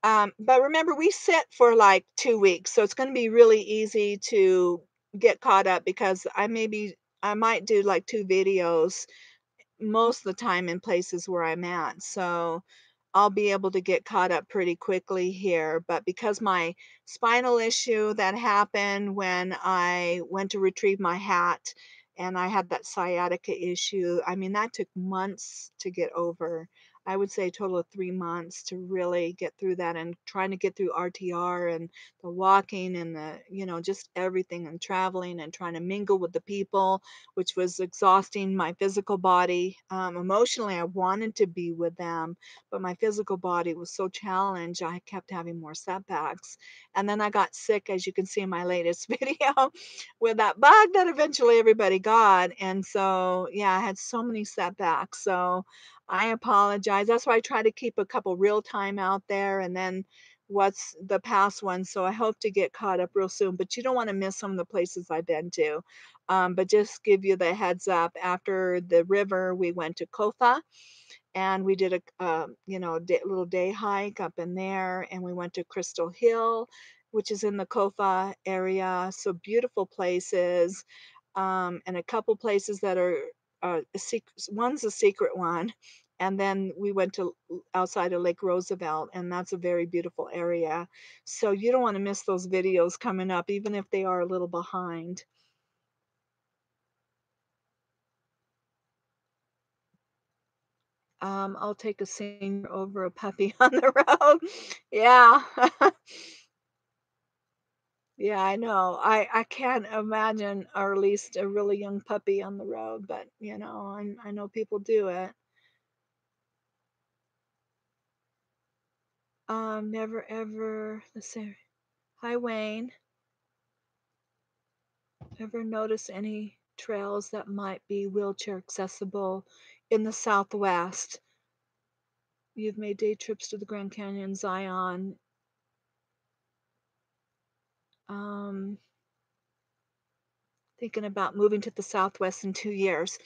But remember, we sit for like 2 weeks, so it's going to be really easy to get caught up because I might do like 2 videos most of the time in places where I'm at. So I'll be able to get caught up pretty quickly here. But because my spinal issue that happened when I went to retrieve my hat and I had that sciatica issue, I mean, that took months to get over. I would say a total of 3 months to really get through that and trying to get through RTR and the walking and just everything and traveling and trying to mingle with the people, which was exhausting my physical body. Emotionally, I wanted to be with them, but my physical body was so challenged, I kept having more setbacks. And then I got sick, as you can see in my latest video, with that bug that eventually everybody got. And so, yeah, I had so many setbacks. So I apologize. That's why I try to keep a couple real time out there and then what's the past one. So I hope to get caught up real soon, but you don't want to miss some of the places I've been to. But just give you the heads up, after the river, we went to Kotha and we did a little day hike up in there, and we went to Crystal Hill, which is in the Kotha area. So beautiful places, and a couple places that are a secret. One's a secret one, and then we went to outside of Lake Roosevelt, and that's a very beautiful area. So you don't want to miss those videos coming up, even if they are a little behind. I'll take a senior over a puppy on the road. Yeah. Yeah, I know. I can't imagine, or at least a really young puppy on the road, but I know people do it. Never ever, let's see. Hi, Wayne. Ever notice any trails that might be wheelchair accessible in the Southwest? You've made day trips to the Grand Canyon, Zion. Um, Thinking about moving to the Southwest in 2 years.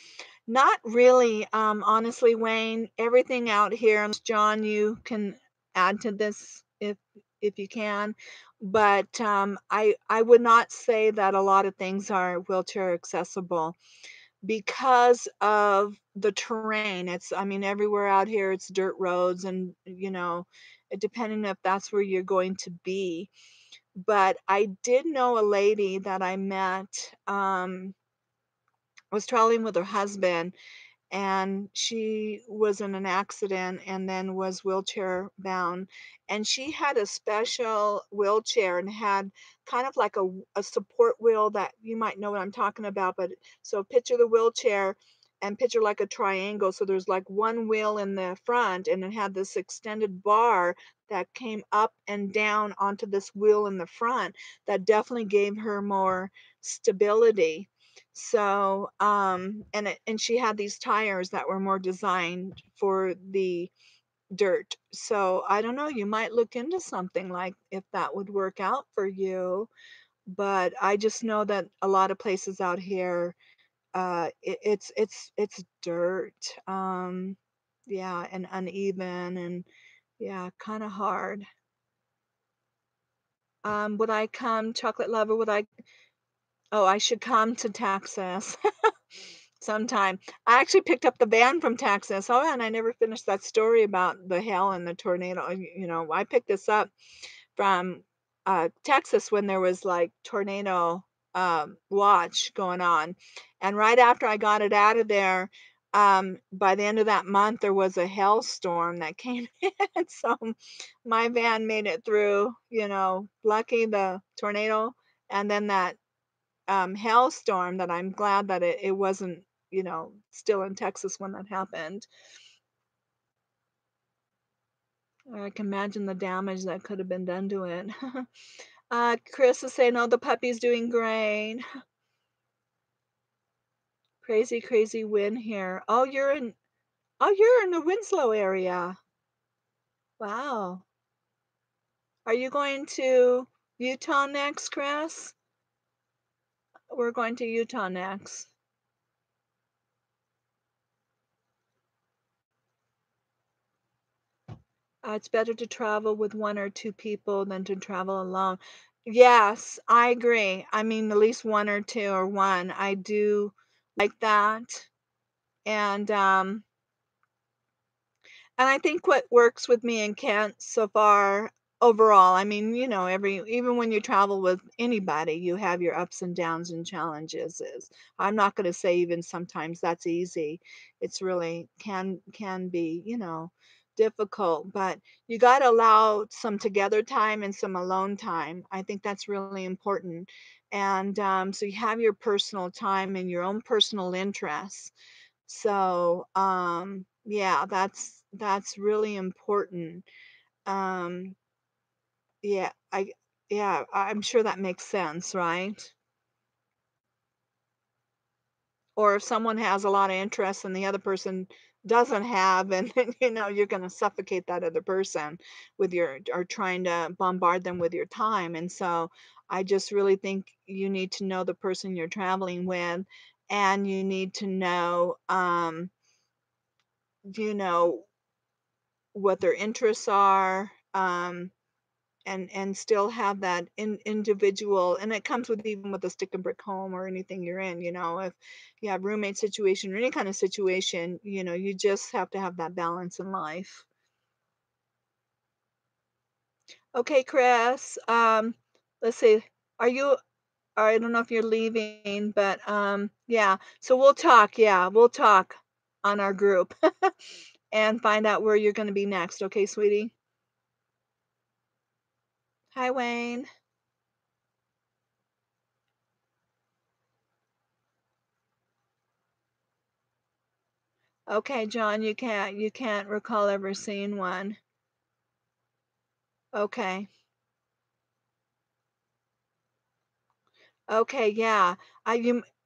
Not really, honestly, Wayne. Everything out here, John, you can add to this if you can. But I would not say that a lot of things are wheelchair accessible because of the terrain. I mean, everywhere out here it's dirt roads, and depending if that's where you're going to be. But I did know a lady that I met. Was traveling with her husband, and she was in an accident and then was wheelchair bound, and she had a special wheelchair and had kind of like a support wheel that you might know what I'm talking about. But so picture the wheelchair and picture like a triangle, so there's like one wheel in the front, and it had this extended bar that came up and down onto this wheel in the front that definitely gave her more stability. So, and she had these tires that were more designed for the dirt. So I don't know, you might look into something like if that would work out for you. But I just know that a lot of places out here, it's dirt. Yeah, and uneven, and yeah, kind of hard. Would I come, chocolate lover? Would I? Oh, I should come to Texas. Sometime. I actually picked up the van from Texas. Oh, and I never finished that story about the hail and the tornado. I picked this up from Texas when there was like tornado watch going on. And right after I got it out of there, by the end of that month, there was a hailstorm that came in. So my van made it through, lucky the tornado and then that hailstorm, that I'm glad that it wasn't, still in Texas when that happened. I can imagine the damage that could have been done to it. Chris is saying, "Oh, the puppy's doing great." Crazy, crazy wind here. Oh, you're in the Winslow area. Wow. Are you going to Utah next, Chris? We're going to Utah next. It's better to travel with one or two people than to travel alone. Yes, I agree. I mean, at least one or two or one. I do like that. And and I think what works with me and Kent so far overall, I mean, even when you travel with anybody, you have your ups and downs and challenges. I'm not going to say even sometimes that's easy. It's really can be, difficult, but you got to allow some together time and some alone time. I think that's really important. And so you have your personal time and your own personal interests. So, yeah, that's really important. Um, yeah, I'm sure that makes sense, right? Or if someone has a lot of interest and the other person doesn't have, and you're going to suffocate that other person with your or trying to bombard them with your time. And so I just really think you need to know the person you're traveling with, and you need to know, you know what their interests are, and still have that individual. And it comes with even with a stick and brick home or anything you're in. If you have roommate situation or any kind of situation, you just have to have that balance in life. Okay, Chris. Let's see. Are you? I don't know if you're leaving, but yeah. So we'll talk. Yeah, we'll talk on our group and find out where you're going to be next. Okay, sweetie. Hi, Wayne. Okay, John, you can't recall ever seeing one. Okay. Okay, yeah.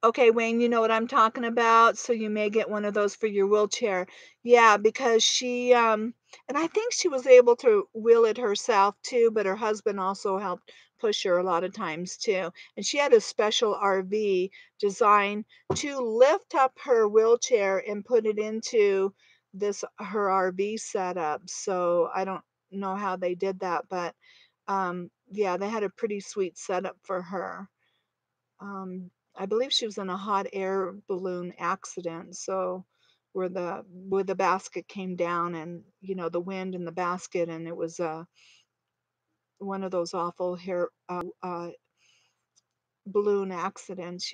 Okay, Wayne, you know what I'm talking about, so you may get one of those for your wheelchair. Yeah, because she and I think she was able to wheel it herself too, but her husband also helped push her a lot of times too. And she had a special RV designed to lift up her wheelchair and put it into this her RV setup. So I don't know how they did that, but yeah, they had a pretty sweet setup for her. I believe she was in a hot air balloon accident, so where the basket came down, and the wind in the basket, and it was one of those awful hair balloon accidents.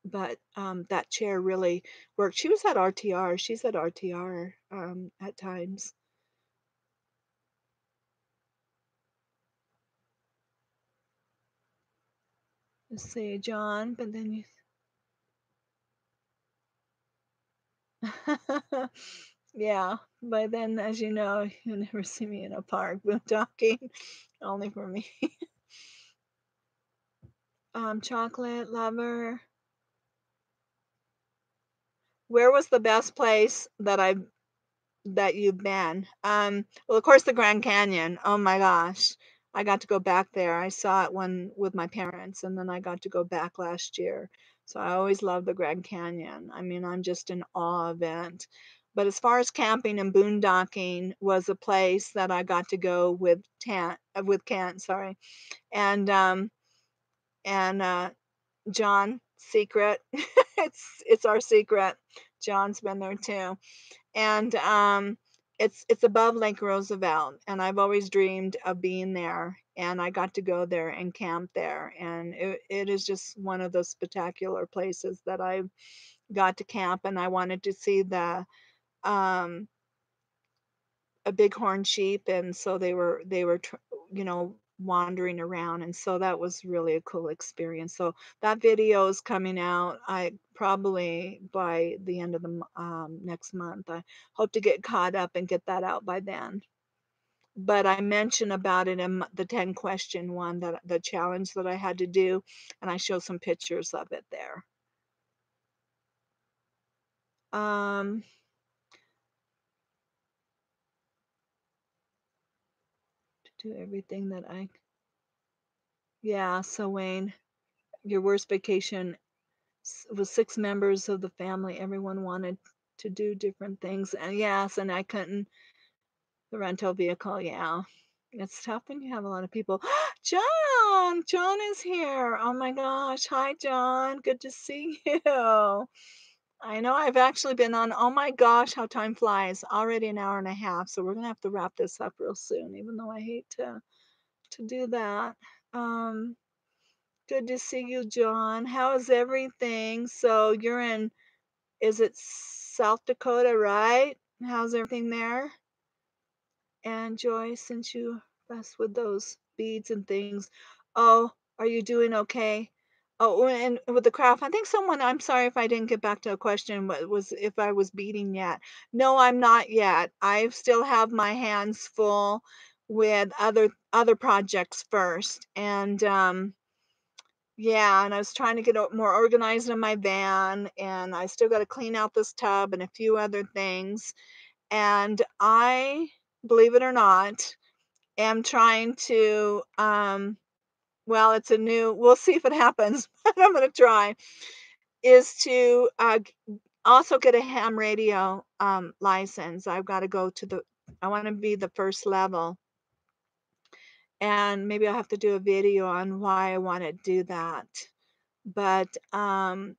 But that chair really worked. She was at RTR. She's at RTR at times. Let's see, John, but then you. Yeah, but then, as you know, you never see me in a park boondocking, only for me. Chocolate lover. Where was the best place that you've been? Well, of course, the Grand Canyon. Oh my gosh, I got to go back there. I saw it when with my parents, and then I got to go back last year. So I always love the Grand Canyon. I mean, I'm just in awe of it. But as far as camping and boondocking was a place that I got to go with Kent, sorry, and John secret. It's our secret. John's been there too, and it's above Lake Roosevelt, and I've always dreamed of being there, and I got to go there and camp there, and it is just one of those spectacular places that I got to camp, and I wanted to see the um a bighorn sheep, and so they were wandering around, and so that was really a cool experience. So that video is coming out, I probably by the end of the next month. I hope to get caught up and get that out by then. But I mention about it in the 10 question one, that the challenge that I had to do, and I show some pictures of it there. Um, Do everything that I Yeah, so Wayne, your worst vacation was 6 members of the family. Everyone wanted to do different things, and yes, and I couldn't the rental vehicle, yeah. It's tough when you have a lot of people. John! John is here. Oh my gosh. Hi, John. Good to see you. I know I've actually been on, oh my gosh, how time flies. Already an hour and a half, so we're gonna have to wrap this up real soon, even though I hate to do that. Um, Good to see you, John. How is everything? So you're in, is it South Dakota, right? How's everything there? And Joy, since you mess with those beads and things, oh, are you doing okay? Oh, and with the craft, I think someone, I'm sorry if I didn't get back to a question, but was if I was beading yet. No, I'm not yet. I still have my hands full with other projects first. And yeah, and I was trying to get more organized in my van, and I still got to clean out this tub and a few other things. And I, believe it or not, am trying to, well, it's a new, we'll see if it happens, but I'm going to try, is to also get a ham radio license. I've got to go to I want to be the first level. And maybe I'll have to do a video on why I want to do that. But I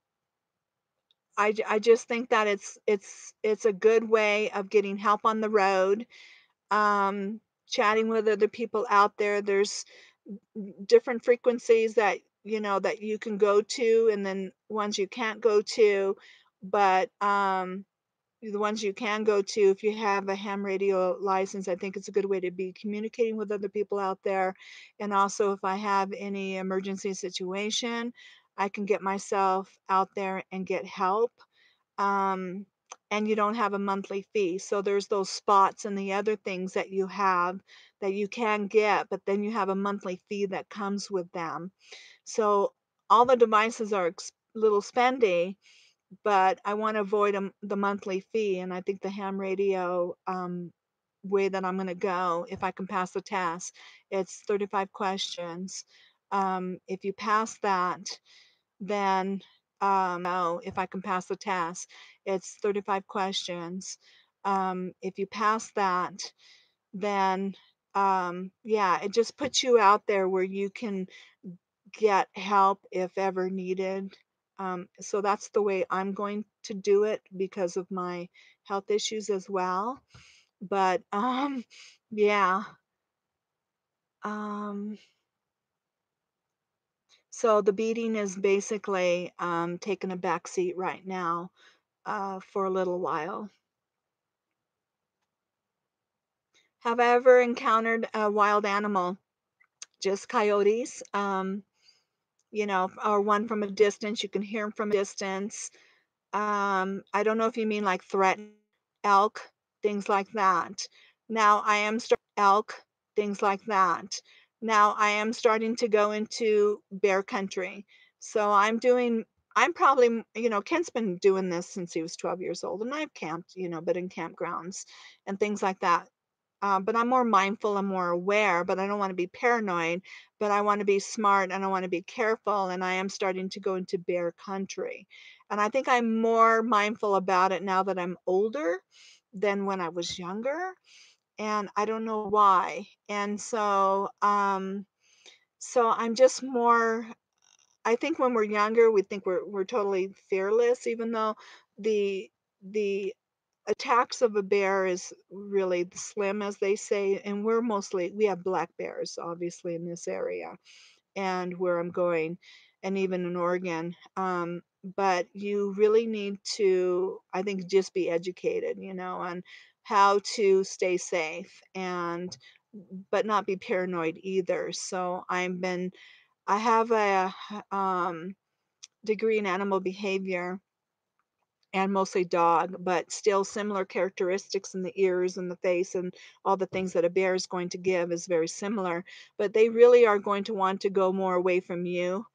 just think that it's a good way of getting help on the road, chatting with other people out there. There's different frequencies that that you can go to, and then ones you can't go to. But the ones you can go to, if you have a ham radio license, I think it's a good way to be communicating with other people out there. And also, if I have any emergency situation, I can get myself out there and get help. um, and you don't have a monthly fee. So there's those spots and the other things that you have that you can get, but then you have a monthly fee that comes with them. So all the devices are little spendy, but I want to avoid the monthly fee. And I think the ham radio way that I'm going to go, if I can pass the test, it's 35 questions. If you pass that, then know if I can pass the test. It's 35 questions. If you pass that, then yeah, it just puts you out there where you can get help if ever needed. So that's the way I'm going to do it because of my health issues as well. But yeah. Um, so the beating is basically taking a back seat right now for a little while. Have I ever encountered a wild animal? Just coyotes, or one from a distance. You can hear them from a distance. I don't know if you mean like threaten elk, things like that. Now I am elk, things like that. Now I am starting to go into bear country. So I'm probably, Kent's been doing this since he was 12 years old, and I've camped, but in campgrounds and things like that. But I'm more mindful and more aware, but I don't want to be paranoid, but I want to be smart and I want to be careful. And I am starting to go into bear country. And I think I'm more mindful about it now that I'm older than when I was younger. And I don't know why. And so I'm just more, I think when we're younger, we think we're totally fearless, even though the attacks of a bear is really slim, as they say. And we have black bears, obviously, in this area and where I'm going, and even in Oregon. But you really need to, I think, just be educated, on how to stay safe and but not be paranoid either. So I have a degree in animal behavior and mostly dog, but still similar characteristics in the ears and the face and all the things that a bear is going to give is very similar. But they really are going to want to go more away from you,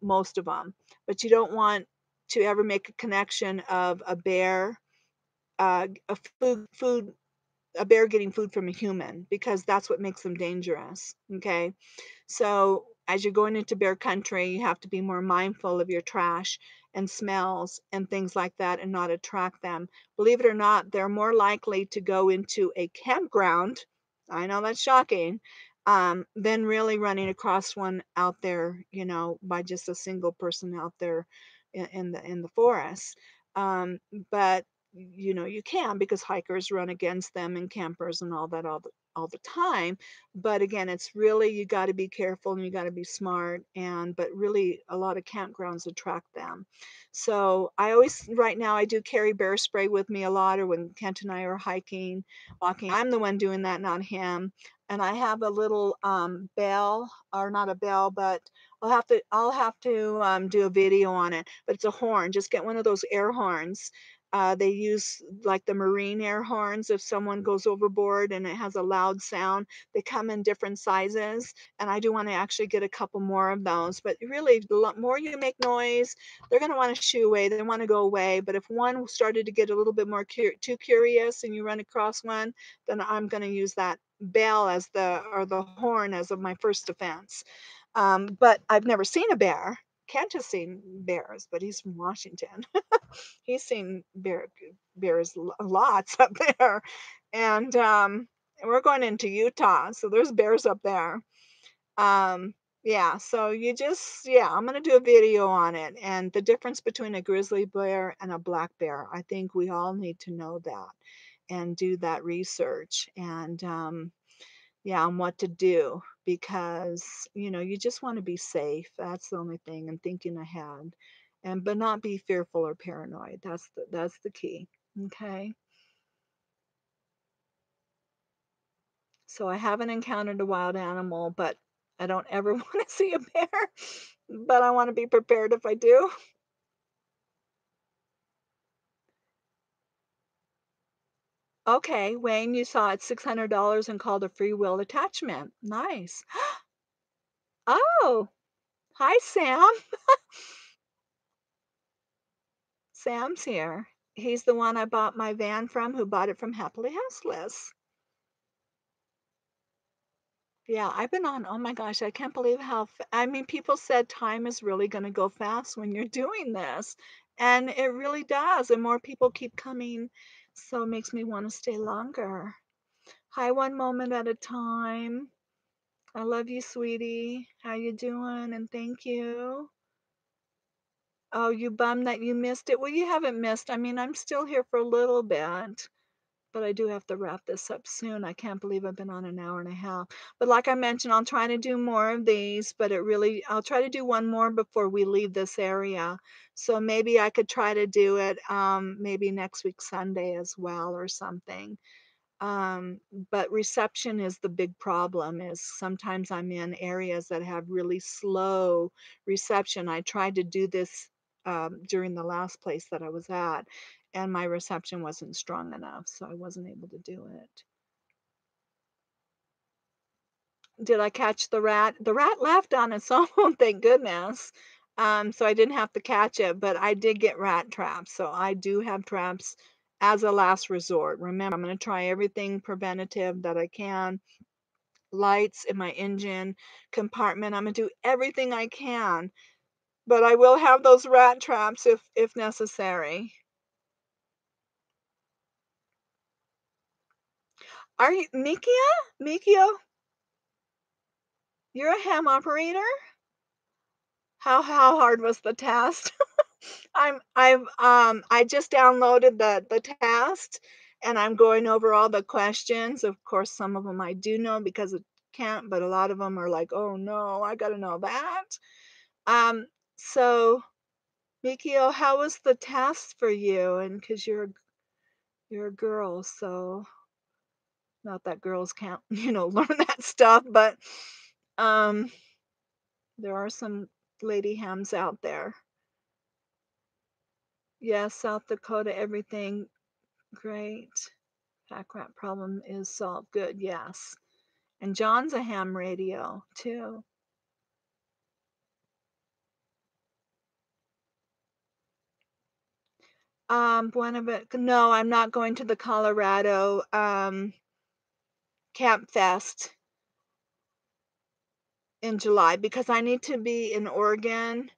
most of them. But you don't want to ever make a connection of a bear, a food a bear getting food from a human, because that's what makes them dangerous. Okay. So as you're going into bear country, you have to be more mindful of your trash and smells and things like that and not attract them. Believe it or not, they're more likely to go into a campground. I know that's shocking. Than really running across one out there, by just a single person out there in the forest. Um, but you can, because hikers run against them and campers and all that all the time. But again, it's really, you got to be careful and you got to be smart. But really, a lot of campgrounds attract them. So I always, right now, I do carry bear spray with me a lot, or when Kent and I are hiking, walking. I'm the one doing that, not him. And I have a little bell, or not a bell, but I'll have to do a video on it. But it's a horn. Just get one of those air horns. They use like the marine air horns if someone goes overboard, and it has a loud sound. They come in different sizes, and I do want to actually get a couple more of those. But really, the more you make noise, they're going to want to shoo away. They want to go away. But if one started to get a little bit more too curious, and you run across one, then I'm going to use that bell as the horn as of my first defense. But I've never seen a bear. Kent has seen bears, but he's from Washington. He's seen bears lots up there, and we're going into Utah, so there's bears up there. Um, yeah, so yeah, I'm gonna do a video on it, and the difference between a grizzly bear and a black bear. I think we all need to know that and do that research, and yeah, on what to do, because you just want to be safe. That's the only thing, and thinking ahead, and but not be fearful or paranoid. That's the key. Okay. So I haven't encountered a wild animal, but I don't ever want to see a bear. But I want to be prepared if I do. Okay, Wayne, you saw it $600 and called a free will attachment. Nice. Oh, hi, Sam. Sam's here. He's the one I bought my van from, who bought it from Happily Houseless. Yeah, I've been on, oh my gosh, I can't believe I mean, people said time is really going to go fast when you're doing this. And it really does. And more people keep coming. So it makes me want to stay longer. Hi, one moment at a time. I love you, sweetie. How you doing? And thank you. Oh, you bummed that you missed it? Well, you haven't missed. I mean, I'm still here for a little bit. But I do have to wrap this up soon. I can't believe I've been on an hour and a half. But like I mentioned, I'll try to do more of these, but I'll try to do one more before we leave this area. So maybe I could try to do it maybe next week, Sunday as well, or something. But reception is the big problem. Is sometimes I'm in areas that have really slow reception. I tried to do this during the last place that I was at, and my reception wasn't strong enough, so I wasn't able to do it. Did I catch the rat? The rat left on its own, thank goodness. So I didn't have to catch it, but I did get rat traps. So I do have traps as a last resort. Remember, I'm going to try everything preventative that I can. Lights in my engine compartment. I'm going to do everything I can, but I will have those rat traps if necessary. Are you Mikia? Mikio, you're a ham operator? How hard was the test? I just downloaded the test, and I'm going over all the questions. Of course, some of them I do know because it can't, but a lot of them are like, "Oh no, I got to know that." Um, so Mikio, how was the test for you? And because you're a girl, so not that girls can't, learn that stuff, but um, there are some lady hams out there. Yes, South Dakota, everything great. Pack rat problem is solved. Good, yes. And John's a ham radio too. Buena no, I'm not going to the Colorado. Camp Fest in July because I need to be in Oregon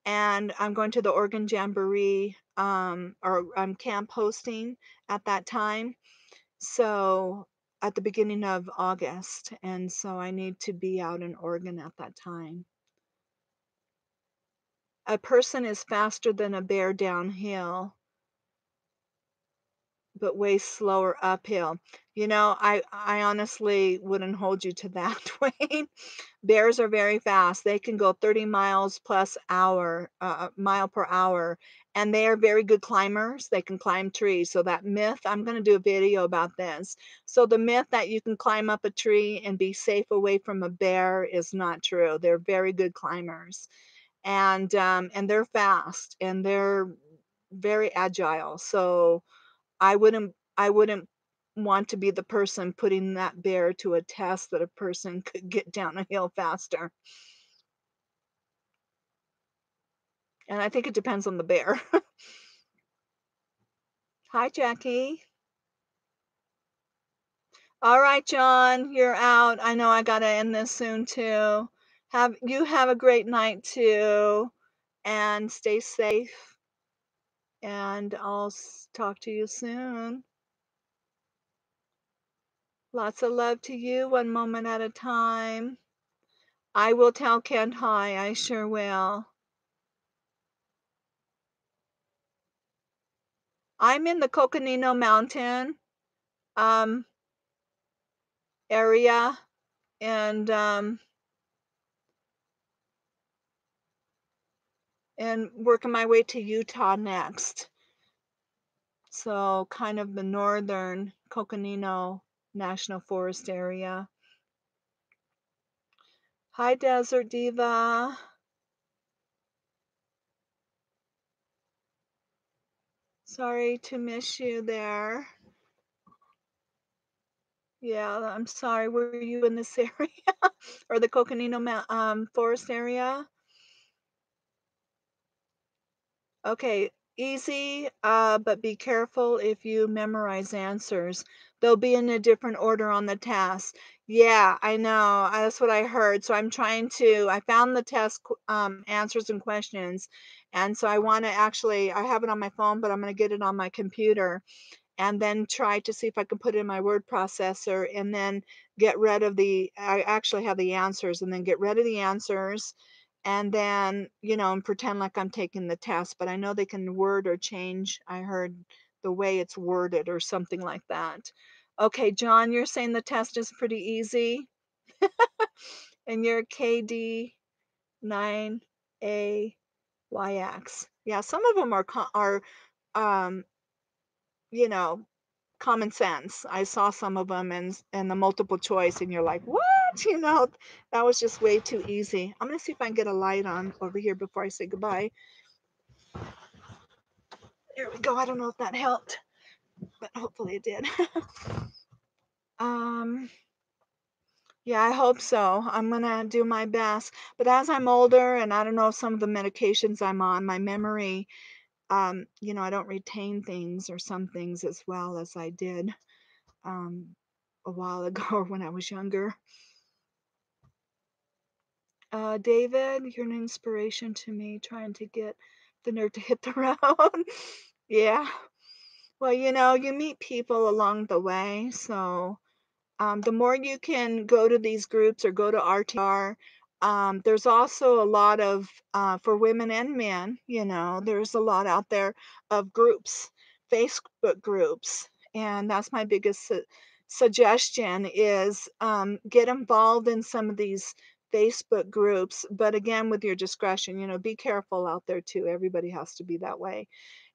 and I'm going to the Oregon Jamboree, or I'm camp hosting at that time. So at the beginning of August, and so I need to be out in Oregon at that time. A person is faster than a bear downhill, but way slower uphill. I honestly wouldn't hold you to that, Dwayne. Bears are very fast. They can go 30 miles plus hour, mile per hour, and they are very good climbers. They can climb trees. So that myth, I'm going to do a video about this. So the myth that you can climb up a tree and be safe away from a bear is not true. They're very good climbers, and they're fast and they're very agile. So I wouldn't want to be the person putting that bear to a test that a person could get down a hill faster. And I think it depends on the bear. Hi, Jackie. All right, John, you're out. I know I gotta end this soon too. Have a great night too, and stay safe. And I'll talk to you soon. Lots of love to you, one moment at a time. I will tell Kent hi. I sure will. I'm in the Coconino Mountain um, area, and working my way to Utah next. So kind of the northern Coconino National Forest area. Hi, Desert Diva. Sorry to miss you there. Yeah, I'm sorry. Were you in this area or the Coconino Forest area? Okay, easy, but be careful if you memorize answers. They'll be in a different order on the test. Yeah, I know. That's what I heard. So I found the test answers and questions. And so I have it on my phone, but I'm going to get it on my computer and then try to see if I can put it in my word processor and then I actually have the answers and then get rid of the answers and then, and pretend like I'm taking the test, but I know they can word or change. I heard the way it's worded or something like that. Okay, John, you're saying the test is pretty easy and you're KD9AYX. Yeah, some of them are um, you know, common sense. I saw some of them and the multiple choice, and you're like, what? That was just way too easy. I'm gonna see if I can get a light on over here before I say goodbye. There we go. I don't know if that helped, but hopefully it did. um, yeah, I hope so. I'm gonna do my best. But as I'm older, and I don't know if some of the medications I'm on, my memory, I don't retain things or some things as well as I did um, a while ago or when I was younger. David, you're an inspiration to me trying to get the nerve to hit the road. Yeah. Well, you meet people along the way. So the more you can go to these groups or go to RTR, there's also a lot of, for women and men, there's a lot out there of groups, Facebook groups. And that's my biggest suggestion is get involved in some of these Facebook groups, but again, with your discretion, be careful out there too. Everybody has to be that way.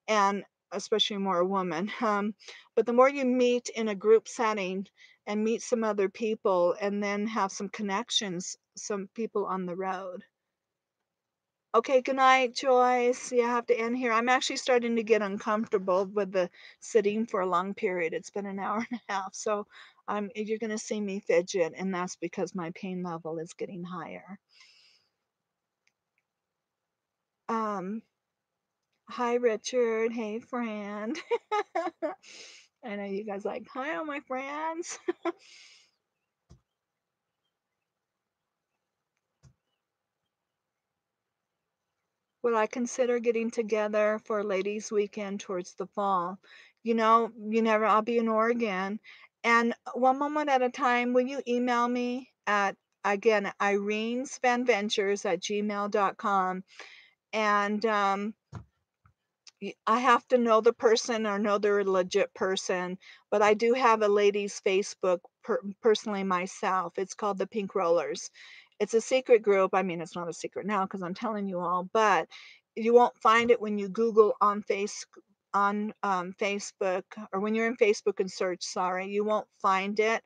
And especially more a woman. But the more you meet in a group setting and meet some other people and then have some connections, some people on the road. Okay, good night, Joyce. Yeah, I have to end here. I'm actually starting to get uncomfortable with the sitting for a long period. It's been an hour and a half, so you're going to see me fidget, and that's because my pain level is getting higher. Um, Hi, Richard. Hey, friend. I know you guys like, hi, all my friends. Would I consider getting together for ladies' weekend towards the fall? I'll be in Oregon. And one moment at a time, will you email me at, again, irenesvanventures@gmail.com. And I have to know the person or know they're a legit person, but I do have a ladies' Facebook personally myself. It's called the Pink Rollers. It's a secret group. I mean, it's not a secret now because I'm telling you all, but you won't find it when you Google on Facebook, or when you're in Facebook and search. Sorry, you won't find it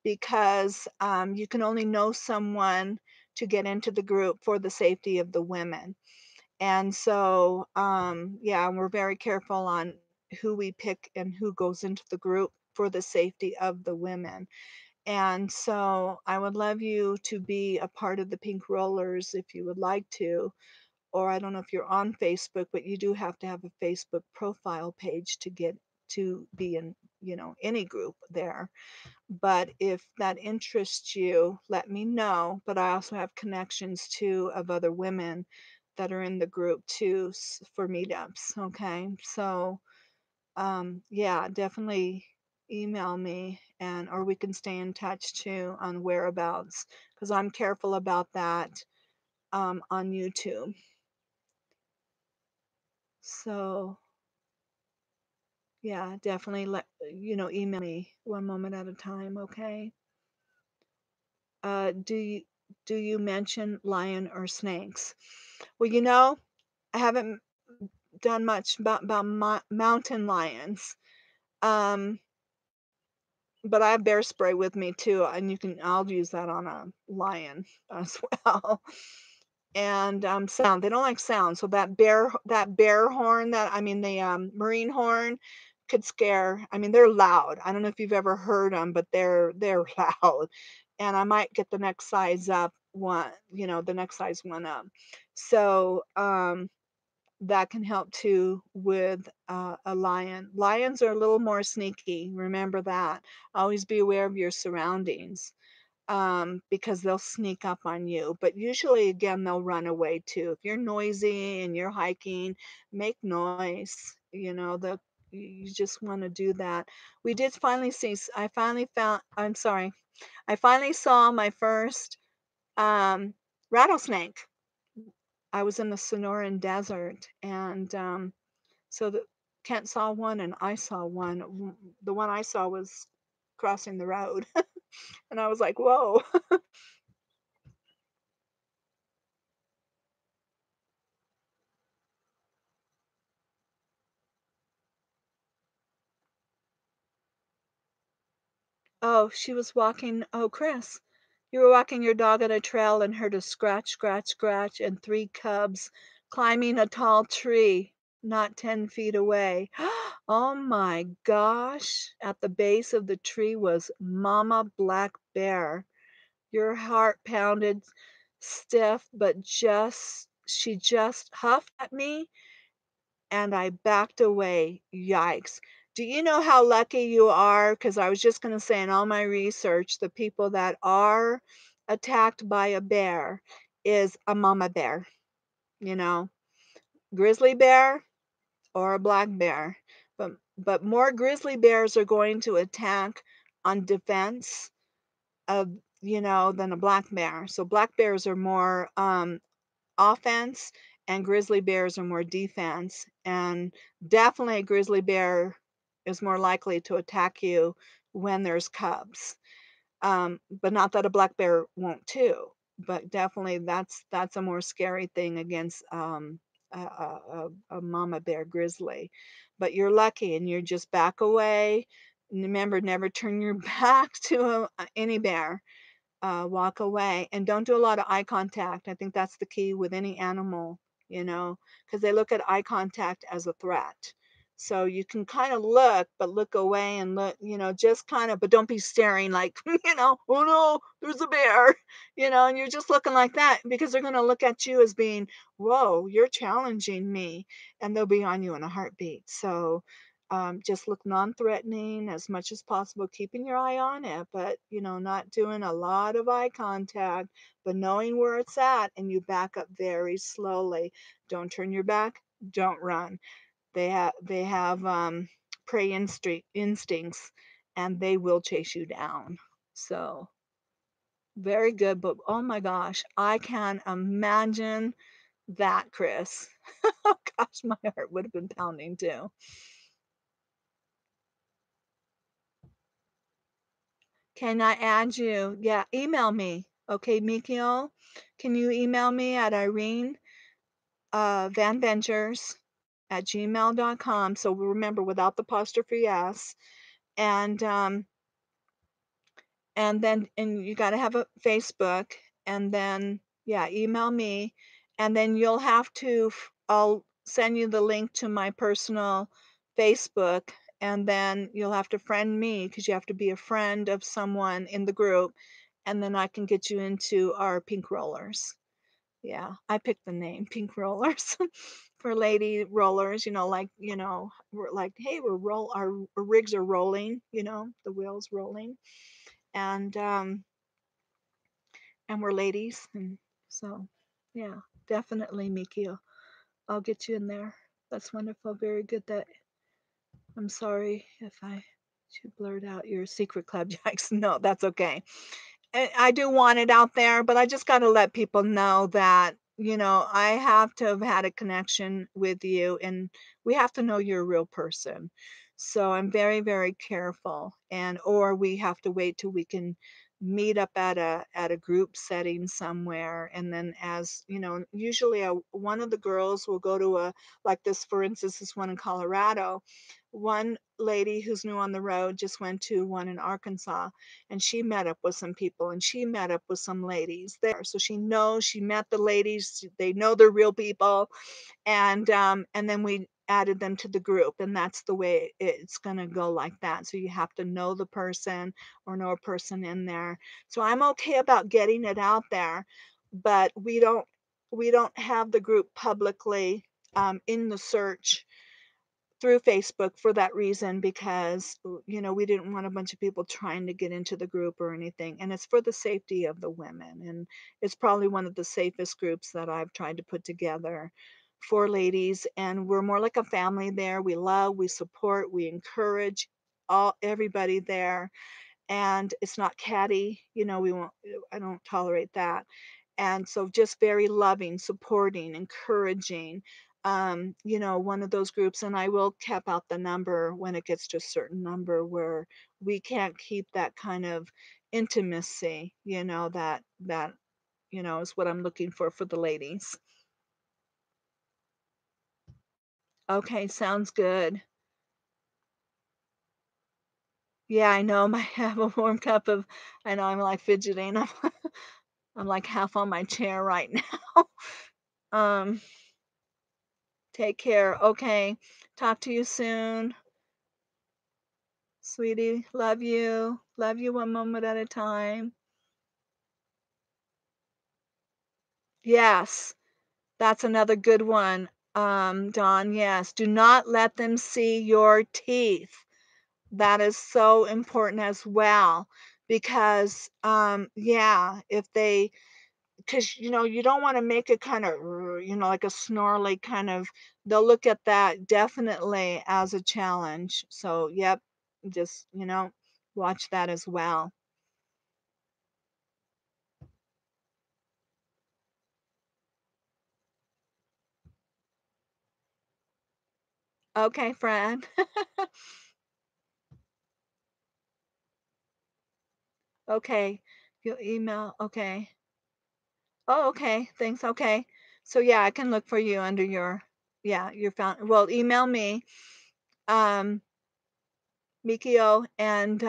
because you can only know someone to get into the group for the safety of the women. And so, yeah, we're very careful on who we pick and who goes into the group for the safety of the women. And so I would love you to be a part of the Pink Rollers if you would like to. Or I don't know if you're on Facebook, but you do have to have a Facebook profile page to get to be in, any group there. But if that interests you, let me know. But I also have connections too of other women that are in the group too for meetups. Okay. So, yeah, definitely email me, and or we can stay in touch too on whereabouts, because I'm careful about that on YouTube. So, yeah, definitely email me one moment at a time. Okay. Do you mention lion or snakes? Well, I haven't done much about mountain lions. Um, but I have bear spray with me too, and I'll use that on a lion as well. And sound, they don't like sound, so that bear horn, the marine horn could scare. I mean, they're loud. I don't know if you've ever heard them, but they're loud. And I might get the next size up one, the next size one up. So that can help too with a lion. Lions are a little more sneaky. Remember that. Always be aware of your surroundings, because they'll sneak up on you. But usually, again, they'll run away too. If you're noisy and you're hiking, make noise. You just want to do that. We did finally see. I finally found. I'm sorry. I finally saw my first um, rattlesnake. I was in the Sonoran Desert, and so Kent saw one and I saw one. The one I saw was crossing the road, and I was like, "Whoa!" Oh, she was walking. Oh, Chris, you were walking your dog on a trail and heard a scratch, scratch, scratch, and three cubs climbing a tall tree not 10 feet away. Oh my gosh! At the base of the tree was Mama Black Bear. Your heart pounded stiff, but she just huffed at me and I backed away. Yikes. Do you know how lucky you are? Because I was just going to say, in all my research, the people that are attacked by a bear is a mama bear, you know, grizzly bear or a black bear. But more grizzly bears are going to attack on defense of, than a black bear. So black bears are more offense, and grizzly bears are more defense. And definitely a grizzly bear is more likely to attack you when there's cubs. But not that a black bear won't too. But definitely that's a more scary thing against a mama bear grizzly. But you're lucky, and you're just back away. Remember, never turn your back to any bear. Walk away and don't do a lot of eye contact. I think that's the key with any animal, because they look at eye contact as a threat. So you can kind of look, but look away and look, just kind of, but don't be staring like, oh no, there's a bear, and you're just looking like that because they're going to look at you as being, whoa, you're challenging me, and they'll be on you in a heartbeat. So, just look non-threatening as much as possible, keeping your eye on it, but not doing a lot of eye contact, but knowing where it's at, and you back up very slowly. Don't turn your back, don't run. They have prey instincts, and they will chase you down. So very good, but oh my gosh, I can imagine that, Chris. Oh gosh, my heart would have been pounding too. Can I add you? Yeah, email me. Okay, Mikio, can you email me at Irene Van Ventures at gmail.com? So remember, without the apostrophe S. And and you got to have a Facebook, and then yeah, email me, and then you'll have to I'll send you the link to my personal Facebook, and then you'll have to friend me because you have to be a friend of someone in the group, and then I can get you into our pink rollers. Yeah, I picked the name pink rollers for lady rollers, we're like, hey, our rigs are rolling, the wheels rolling, and we're ladies, and so yeah, definitely, Mikio. I'll get you in there. That's wonderful. Very good. That I'm sorry if I should blurt out your secret club, Jacks. No, that's okay. I do want it out there, but I just got to let people know that, I have to have had a connection with you, and we have to know you're a real person. So I'm very, very careful, or we have to wait till we can meet up at a group setting somewhere, and then, as usually one of the girls will go to a, like this, for instance, this one in Colorado. One lady who's new on the road just went to one in Arkansas, and she met up with some people, and she met up with some ladies there. So she met the ladies, they know they're real people, and then we added them to the group, and that's the way it's going to go, like that. So you have to know the person or know a person in there. So I'm okay about getting it out there, but we don't have the group publicly in the search through Facebook for that reason, because we didn't want a bunch of people trying to get into the group or anything, and it's for the safety of the women, and it's probably one of the safest groups that I've tried to put together for ladies, and we're more like a family there. We love, we support, we encourage everybody there, and it's not catty, we won't I don't tolerate that. And so just very loving, supporting, encouraging, one of those groups. And I will cap out the number when it gets to a certain number where we can't keep that kind of intimacy, that is what I'm looking for the ladies. Okay, sounds good. Yeah, I know. I have a warm cup of, I know I'm like fidgeting. I'm like half on my chair right now. um, Take care. Okay. Talk to you soon. Sweetie, love you. Love you one moment at a time. Yes, that's another good one. Dawn, yes. Do not let them see your teeth. That is so important as well, because yeah, if they, because you don't want to make it kind of, like a snarly kind of, they'll look at that definitely as a challenge. So yep, just watch that as well. Okay, Fred. Okay, your email. Okay. Oh, okay, thanks. Okay, so yeah, I can look for you under your, yeah, your found, well, email me, um Mikio, and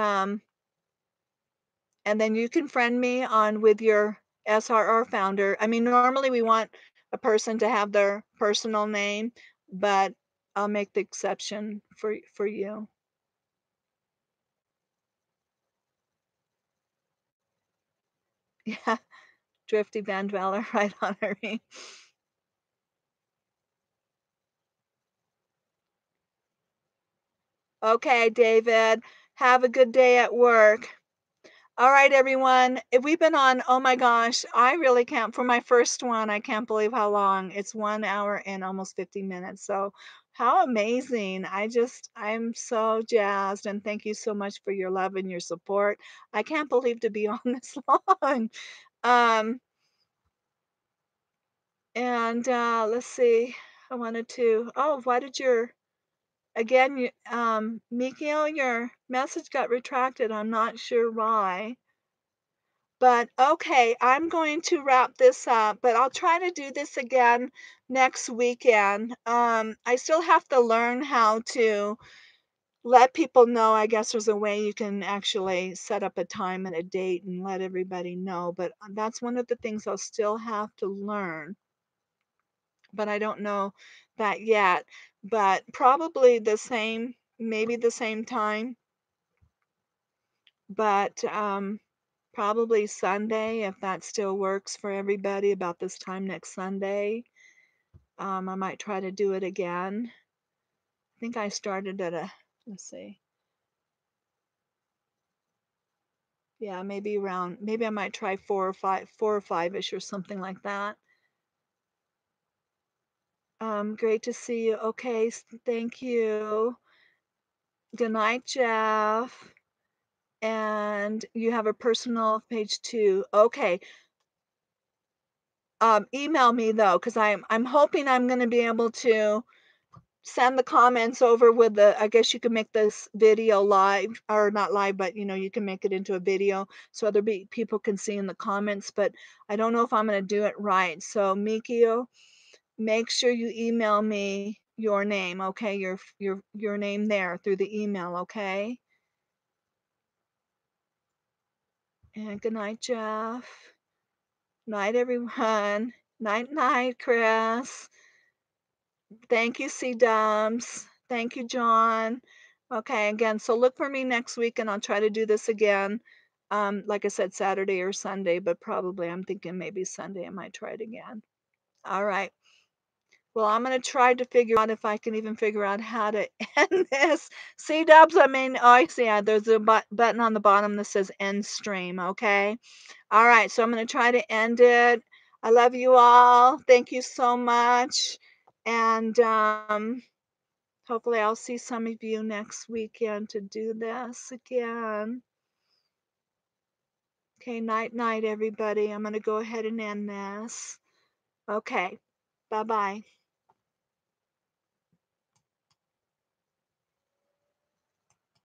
then you can friend me on with your SRR founder. I mean, normally we want a person to have their personal name, but I'll make the exception for you. Yeah, Drifty Van Dweller, right on, Irene. Okay, David. Have a good day at work. All right, everyone. If we've been on, oh my gosh, I really can't, for my first one, I can't believe how long. It's 1 hour and almost 50 minutes. So, how amazing. I'm so jazzed. And thank you so much for your love and your support. I can't believe to be on this long. Um, and let's see. I wanted to, oh, why did again, Mikio, your message got retracted. I'm not sure why. But okay, I'm going to wrap this up, but I'll try to do this again next weekend. I still have to learn how to let people know. I guess there's a way you can actually set up a time and a date and let everybody know, but that's one of the things I'll still have to learn. But I don't know that yet. But probably the same, maybe the same time, but probably Sunday, if that still works for everybody, about this time next Sunday. I might try to do it again. I think I started at let's see. Yeah, maybe around, maybe I might try 4 or 5-ish or something like that. Great to see you. Okay, thank you. Good night, Jeff. And you have a personal page too. Okay. Email me though, because I'm hoping I'm gonna be able to send the comments over with I guess you can make this video live, or not live, but you can make it into a video so other people can see in the comments, but I don't know if I'm going to do it right. So Mikio, make sure you email me your name, okay? Your name there through the email, okay? And good night, Jeff. Night, everyone. Night, night, Chris. Thank you, C Dubs. Thank you, John. Okay, again, so look for me next week and I'll try to do this again. Like I said, Saturday or Sunday, but probably I'm thinking maybe Sunday I might try it again. All right. Well, I'm going to try to figure out if I can even figure out how to end this. C Dubs, I mean, oh, I see. There's a button on the bottom that says end stream. Okay. All right. So I'm going to try to end it. I love you all. Thank you so much. And hopefully I'll see some of you next weekend to do this again. Okay, night, night, everybody. I'm going to go ahead and end this. Okay, bye-bye.